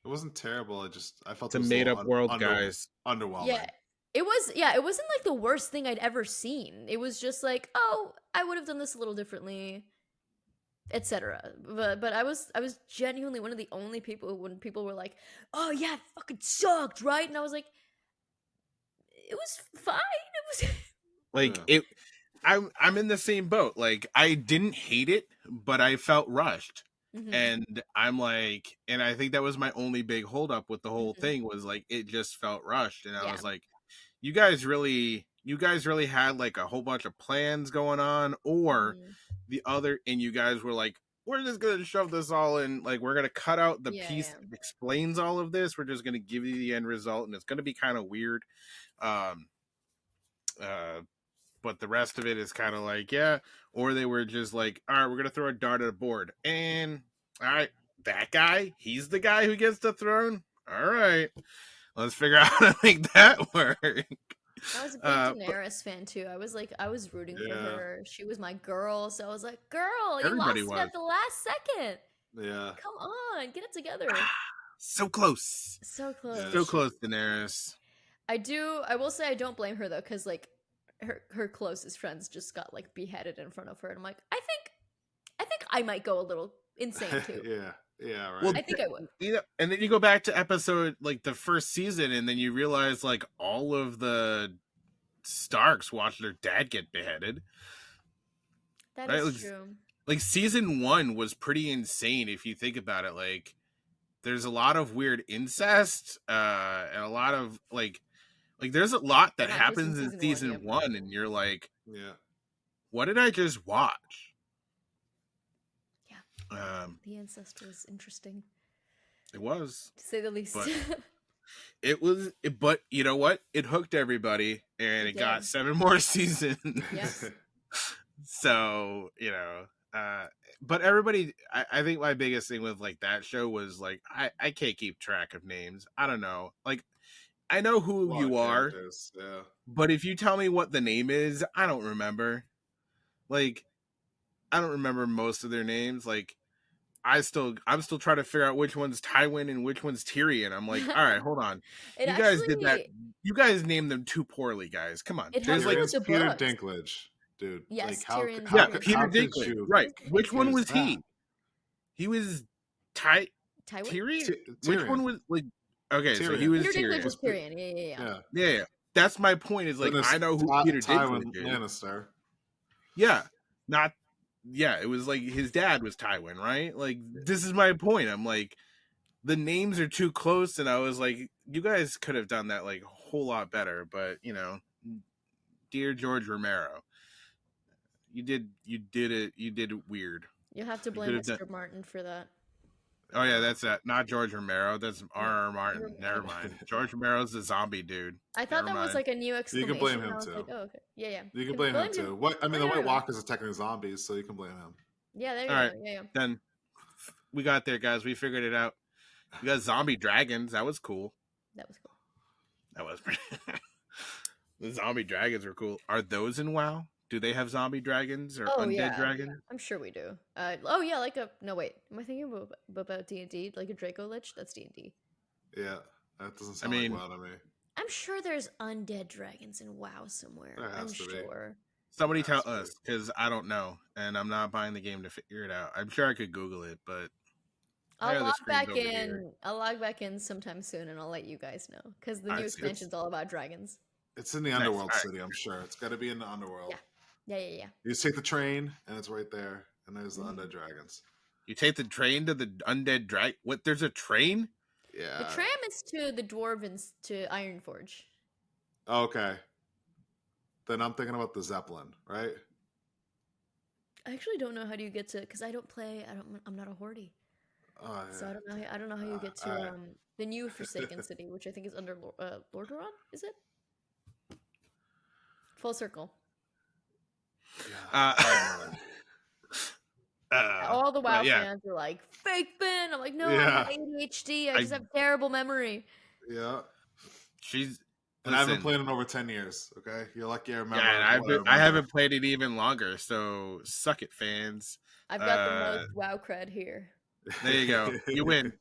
it wasn't terrible. I felt it's a made up world, guys. Underwhelming. Yeah, it wasn't like the worst thing I'd ever seen. It was just like, oh, I would have done this a little differently, etc. But I was genuinely one of the only people when people were like, oh yeah, it fucking sucked, right? And I was like, it was fine. It was like I'm in the same boat. Like, I didn't hate it, but I felt rushed. And I'm like, and I think that was my only big holdup with the whole thing, was like, it just felt rushed. And I was like, you guys really had like a whole bunch of plans going on, or and you guys were like, we're just gonna shove this all in, like, we're gonna cut out the piece that explains all of this, we're just gonna give you the end result, and it's gonna be kind of weird. But the rest of it is kind of like, or they were just like, all right, we're gonna throw a dart at a board, and all right, that guy, he's the guy who gets the throne. All right, let's figure out how to make that work. I was a big Daenerys fan too. I was rooting for her. She was my girl, so I was like, girl, you lost it at the last second. Yeah, come on, get it together. So close, Daenerys. I will say I don't blame her though, because like her closest friends just got like beheaded in front of her, and I'm like, I think I might go a little insane too. yeah, right. Well, I think I would. And then you go back to episode, like, the first season, and then you realize like all of the Starks watched their dad get beheaded. That is true. Like, season 1 was pretty insane if you think about it. Like, there's a lot of weird incest, and a lot of like there's a lot that happens in season 1, and you're like, what did I just watch? The incest was interesting. It was, to say the least. But but you know what? It hooked everybody, and it got 7 more seasons. Yes. So, but everybody, I think my biggest thing with like that show was like, I can't keep track of names. I don't know. Like, I know who you are, but if you tell me what the name is, I don't remember. Like, I don't remember most of their names. Like, I'm still trying to figure out which one's Tywin and which one's Tyrion. I'm like, all right, hold on. Guys did that. You guys named them too poorly, guys. Come on. There's like Peter Dinklage, dude. Yes, like, Peter Dinklage. Right. Which one was he? He was Tywin? Tyrion? Which one was like? Okay, Tyrion. So he was Peter Dinklage was Tyrion. Yeah. That's my point. Is like, I know who Peter Dinklage is. Lannister. Yeah, not. Yeah, it was like his dad was Tywin, right? Like, this is my point. I'm like, the names are too close, and I was like, you guys could have done that like a whole lot better. But dear George Romero, you did it weird. You'll have to blame Mr. Martin for that. Oh yeah, that's that. Not George Romero. That's R.R. Martin. Never mind. George Romero's the zombie dude. I thought that was like a new exclamation. You can blame him too. Like, oh, okay. Yeah. You can blame him too. The White Walkers are technically zombies, so you can blame him. Yeah, there you go. Yeah. Then we got there, guys. We figured it out. We got zombie dragons. That was cool. That was pretty. The zombie dragons were cool. Are those in WoW? Do they have zombie dragons or undead dragons? I'm sure we do. Am I thinking about D&D? Like a Draco Lich? That's D&D. Yeah, that doesn't I sound mean, like WoW to me. I'm sure there's undead dragons in WoW somewhere. There I'm has to be. sure. somebody tell That's us, because I don't know, and I'm not buying the game to figure it out. I'm sure I could Google it, but I I'll know the log screen's back over here. in. I'll log back in sometime soon, and I'll let you guys know because the new It's expansion's all about dragons. it's in the Nice. Underworld All right. city. I'm sure it's got to be in the Underworld. Yeah. You just take the train, and it's right there, and there's the Mhm. undead dragons. You take the train to the undead drag. What? There's a train? Yeah. The tram is to the dwarvens to Ironforge. Okay. Then I'm thinking about the Zeppelin, right? I actually don't know how do you get to because I don't play. I'm not a Horde, Oh, so yeah. I don't know how you get to alright. the new Forsaken City, which I think is under Lordaeron. Is it? Full circle. Yeah. All the WoW but yeah, fans are like fake Finn. I'm like, no, I Yeah. have ADHD. I I- just have terrible memory. Yeah. she's. And I haven't listen, played in over 10 years, okay? You're lucky I remember. Yeah, and what I I remember. haven't played it even longer, so suck it, fans. I've got the most WoW cred here. There you go. You win.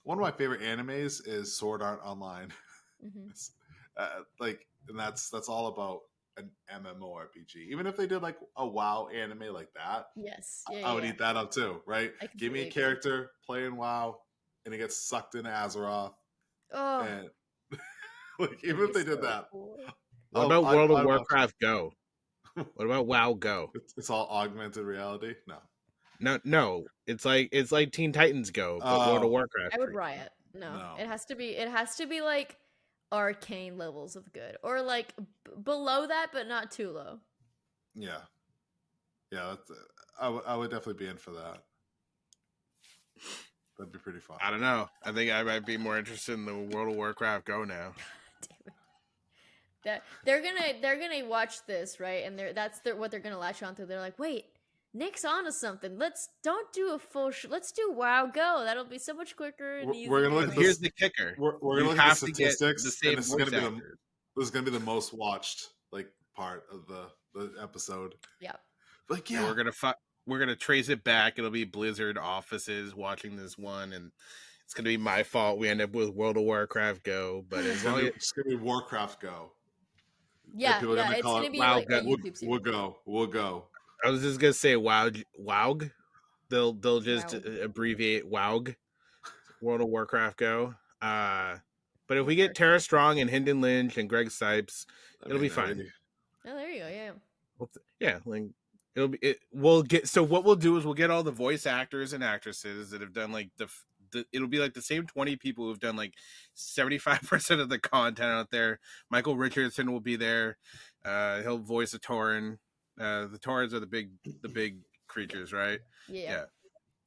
One of my favorite animes is Sword Art Online. Hmm. And that's all about an MMORPG. Even if they did like a WoW anime like that, Yes, I would eat that up too, right? I Give me a completely agree. character playing WoW, and he gets sucked into Azeroth, Oh, and like even if they did that, What about World of I'd watch Warcraft Go? What about WoW Go? it's all augmented reality. No, No. It's like Teen Titans Go, but World of Warcraft. I would riot. No, No. it has to be like arcane levels of good, or like below that, but not too low. Yeah, that's, I would definitely be in for that. That'd be pretty fun. I don't know. I think I might be more interested in the World of Warcraft Go now. That they're gonna watch this, right? And that's what they're gonna latch onto. They're like, wait, Nick's onto something. Don't do a full. Let's do WoW Go. That'll be so much quicker and easier. We're gonna look at Here's the kicker. We're You gonna look at have the to get statistics, the same and this is voice gonna be actors. this is gonna be the most watched like part of the episode. Yeah. Like And we're gonna trace it back. It'll be Blizzard offices watching this one, and it's gonna be my fault. We end up with World of Warcraft Go, but as long as It's gonna be Warcraft Go. Yeah, people are gonna it's call gonna it be WoW like a Go. YouTube series. We'll go. I was just gonna say WoW. They'll just WoW. abbreviate WoW. World of Warcraft Go. But if we get Tara Strong and Hendon Lynch and Greg Sipes, it'll be fine. Oh, there you go. Yeah. Yeah, like we'll get. So what we'll do is we'll get all the voice actors and actresses that have done like it'll be like the same 20 people who've done like 75% of the content out there. Michael Richardson will be there. He'll voice a Tauren. The Taurens are the big creatures, right? Yeah.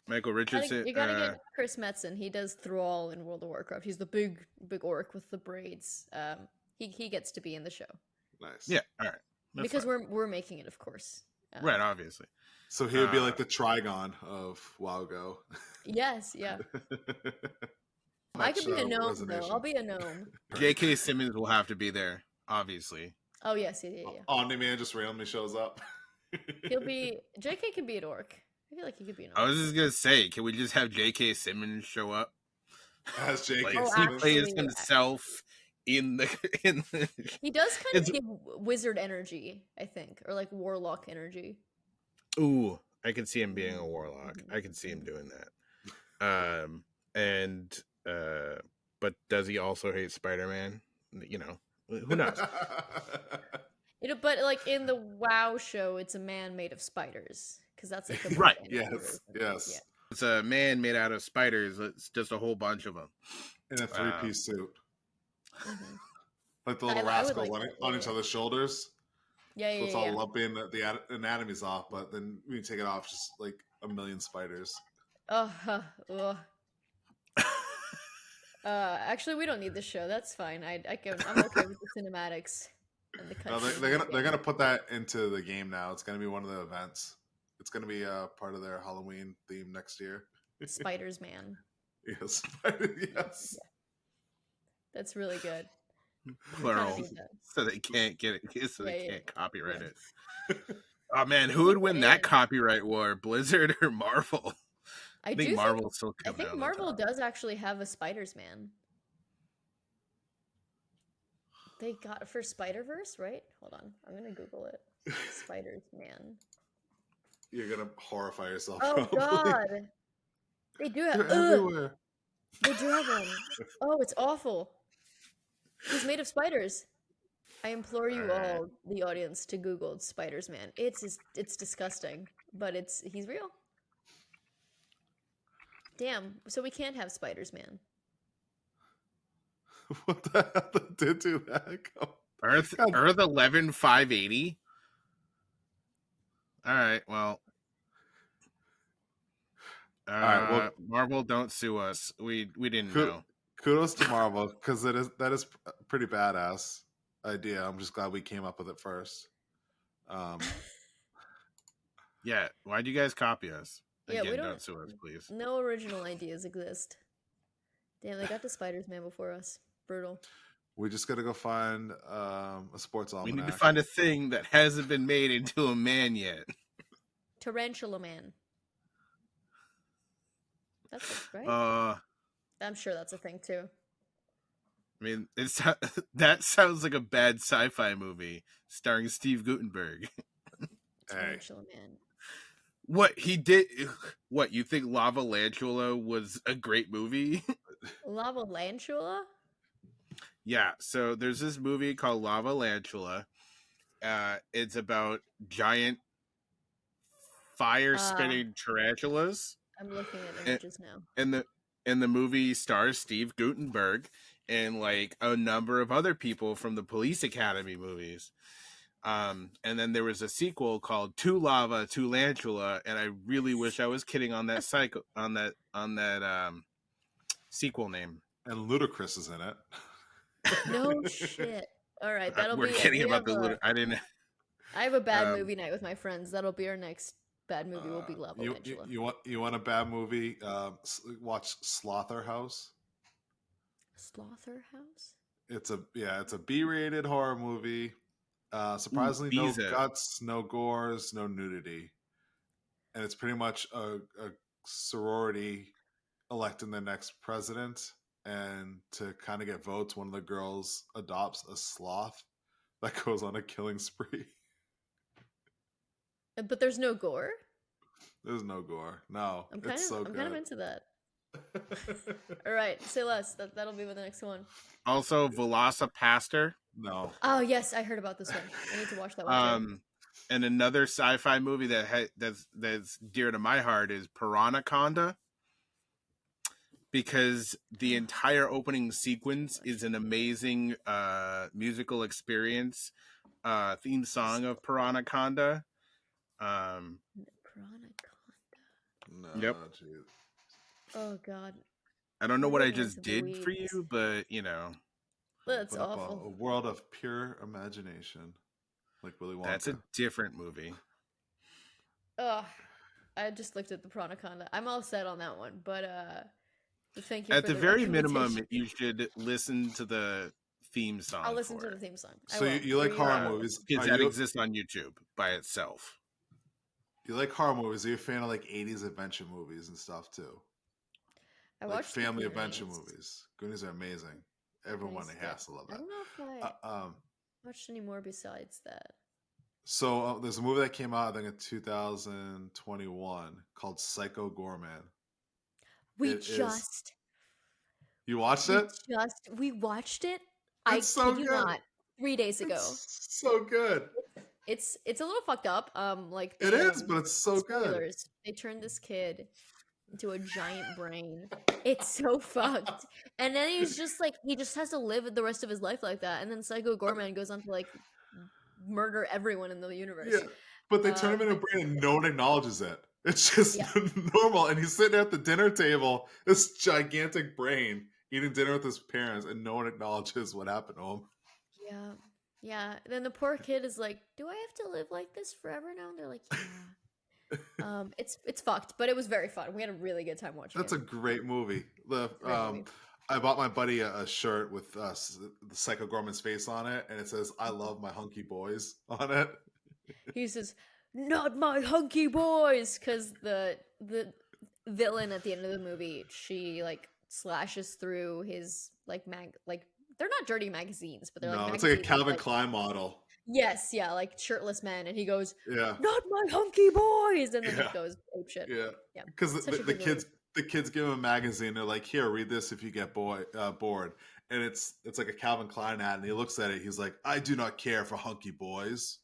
Michael Richardson. You gotta get Chris Metzen. He does Thrall in World of Warcraft. He's the big orc with the braids. He gets to be in the show. Nice. Yeah, all right. That's Because fine. we're making it, of course. Right, obviously. So he would be like the Trigon of WoW Go. Yes, yeah. I could be a gnome though. I'll be a gnome. J.K. Simmons will have to be there, obviously. Oh yes, yeah. Omni-Man just randomly shows up. JK can be an orc. I feel like he could be an orc. I was just gonna say, can we just have J.K. Simmons show up? As J.K. Like, Simmons. he plays himself in the. He does kind of give wizard energy, I think, or like warlock energy. Ooh, I can see him being a warlock. I can see him doing that. But does he also hate Spider-Man? You know, who knows? But like in the WoW show, it's a man made of spiders because that's like the Right. Yes. Yeah. It's a man made out of spiders. It's just a whole bunch of them In a three-piece suit. Mm-hmm. Like the little I would rascal like on each other's shoulders. Yeah. So it's all lumpy and the anatomy's off, but then when you take it off, just like a million spiders. Actually, we don't need this show. That's fine. I'm okay with the cinematics and the No, cutscenes. they're gonna put that into the game now. It's gonna be one of the events. It's gonna be part of their Halloween theme next year. Spiders Man. Yes, yes. Yeah. That's really good. plural, need that. so they can't get it. So they Yeah. can't copyright it. Oh man, who would win that copyright war? Blizzard or Marvel? I think Marvel still I come think out on Marvel top. does actually have a Spiders Man. They got for Spider-Verse, right? Hold on, I'm gonna Google it. Spider-Man. You're gonna horrify yourself. Oh probably. God, they do have. They're everywhere. They do have one. Oh, it's awful. He's made of spiders. I implore you all, the audience, to Google Spider-Man. It's disgusting, but he's real. Damn. So we can't have Spider-Man. What the hell did do that? Earth 11,580. All right, well. All right, well, Marvel, don't sue us. We didn't know. Kudos to Marvel, because that is a pretty badass idea. I'm just glad we came up with it first. Yeah, why'd you guys copy us? Yeah, Again, we don't sue us, please. No original ideas exist. Damn, they got the Spider-Man before us. Brutal. We just gotta go find a sports almanac. We need to find a thing that hasn't been made into a man yet. Tarantula Man. That's it, right? I'm sure that's a thing too. I mean, that sounds like a bad sci-fi movie starring Steve Guttenberg. Tarantula Man. What he did? What, you think Lava Lantula was a great movie? Lava Lantula? Yeah. So there's this movie called Lava Lantula. It's about giant fire-spitting tarantulas. I'm looking at images now. And the movie stars Steve Guttenberg and like a number of other people from the Police Academy movies. And then there was a sequel called To Lava, To Lantula, and I really wish I was kidding on that sequel name. And Ludacris is in it. No shit. All right, We're kidding about the. I have a bad movie night with my friends. That'll be our next bad movie. Will be Lava Lantula. You want a bad movie? Watch Slaughterhouse. Slaughterhouse. It's a B-rated horror movie. Surprisingly, no guts, no gores, no nudity, and it's pretty much a sorority electing the next president. And to kind of get votes, one of the girls adopts a sloth that goes on a killing spree. But there's no gore? There's no gore. No. I'm kind of into that. All right, say less. That'll be the next one. Also, Velocipaster. No. Oh, yes, I heard about this one. I need to watch that one too. And another sci-fi movie that's dear to my heart is Piranhaconda. Because the entire opening sequence is an amazing musical experience. Theme song of Piranhaconda. Piranhaconda. No. Yep. Geez. Oh God. I don't know what I just did for you, but you know. That's awful. A world of pure imagination, like Willy Wonka. That's a different movie. Ugh. I just looked at the Piranhaconda. I'm all set on that one, but thank you. At the very minimum, you should listen to the theme song. I'll listen to the theme song. So you like horror movies? Because that exists on YouTube by itself. You like horror movies? Are you a fan of like 80s adventure movies and stuff too? I like watched family adventure movies. Goonies are amazing. Everyone has to love that. I don't know if I watched any more besides that. So there's a movie that came out, I think, in 2021 called Psycho Gorman. You watched it? We watched it. It's so kid you good. Not 3 days ago. It's so good. It's a little fucked up. Like it is, but it's so good. They turned this kid into a giant brain. It's so fucked. And then he just has to live the rest of his life like that. And then Psycho Gorman goes on to like murder everyone in the universe. Yeah, but they turn him into a brain and no one acknowledges it. It's just normal. And he's sitting at the dinner table, this gigantic brain, eating dinner with his parents, and no one acknowledges what happened to him. Yeah. Yeah. And then the poor kid is like, do I have to live like this forever now? And they're like, yeah. It's fucked, but it was very fun. We had a really good time watching That's a great movie. I bought my buddy a shirt with the Psycho Gorman's face on it, and it says, I love my hunky boys on it. He says, not my hunky boys, because the villain at the end of the movie, she like slashes through his they're not dirty magazines, but they're like No, it's like a magazines with, Calvin like, Klein model. yes, yeah, like shirtless men, and he goes, Yeah, "Not my hunky boys," and then yeah, it goes ape shit. yeah. Yeah, Because such a the good movie. kids give him a magazine. They're like, "Here, read this if you get bored." And it's like a Calvin Klein ad, and he looks at it. He's like, "I do not care for hunky boys,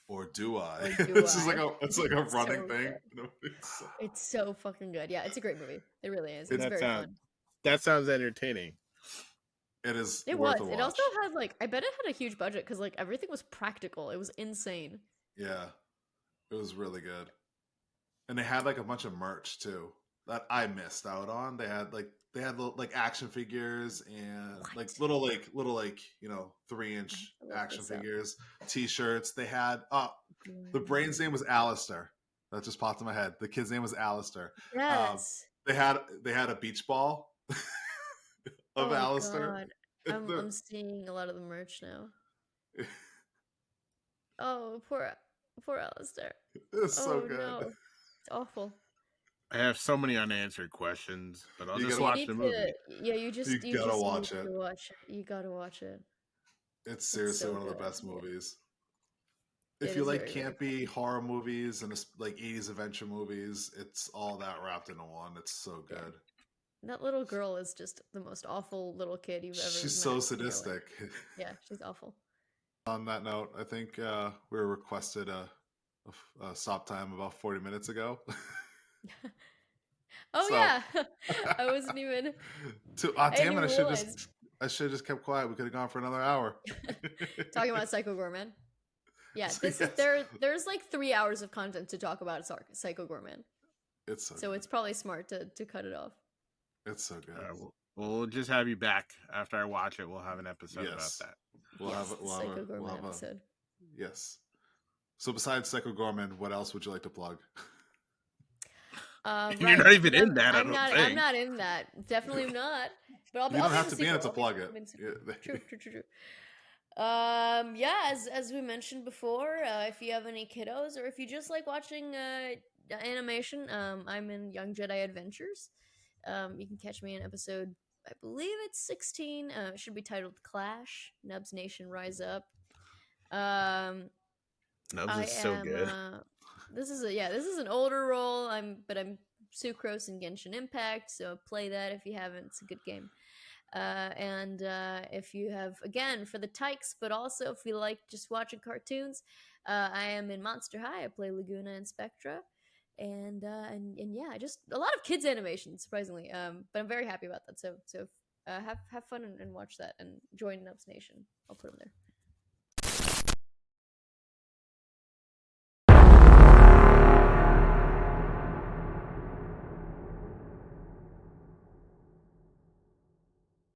or do I?" Or do It's just I? like a It's running so thing. good. It's so fucking good. Yeah, it's a great movie. It really is. It's That very sounds fun. that sounds entertaining. It is It worth was. a It watch. also had like, I bet it had a huge budget because like everything was practical. It was insane. Yeah, it was really good. And they had like a bunch of merch too that I missed out on. They had like action figures and What? little 3-inch I love action this up. figures, t-shirts. They had the Mm. brain's name was Alistair. That just popped in my head. The kid's name was Alistair. Yes. They had a beach ball of Oh Alistair. God. I'm seeing a lot of the merch now. Oh, poor Alistair. It's so Oh good. no. It's awful. I have so many unanswered questions, but I'll You just gotta watch You the need movie. to, yeah, you just gotta watch need it. to watch it. You gotta watch it. It's seriously so one of the good. best Yeah. movies. It If you is like very, very campy horror movies and like 80s adventure movies, it's all that wrapped into one. It's so Yeah. good. That little girl is just the most awful little kid you've ever met. She's so in your life. sadistic. Yeah, she's awful. On that note, I think we were requested a stop time about 40 minutes ago. Oh So- yeah, I wasn't even. Damn it! even I should have just kept quiet. We could have gone for another hour. Talking about Psycho Gorman. Yeah, So, this yes. is there's like 3 hours of content to talk about Psycho Gorman. It's so So good. it's probably smart to cut it off. It's so good. We'll just have you back after I watch it. We'll have an episode Yes. about that. We'll Yes, have the Psycho Gorman a- episode. Yes. So besides Psycho Gorman, what else would you like to plug? And you're not even in that, I don't I'm think. not in that. Definitely not. But I'll You I'll don't be have in to the be in it sequel. to plug it. I'll be in the Yeah. sequel. True. Yeah, as we mentioned before, if you have any kiddos or if you just like watching animation, I'm in Young Jedi Adventures. You can catch me in episode, I believe it's 16. It should be titled Clash. Nubs Nation Rise Up. Nubs is so good. This is an older role. I'm Sucrose in Genshin Impact, so play that if you haven't. It's a good game. And if you have, again, for the tykes, but also if you like just watching cartoons, I am in Monster High. I play Laguna and Spectra, and yeah, just a lot of kids animation, surprisingly. But I'm very happy about that. So have fun and watch that and join Nubs Nation. I'll put them there.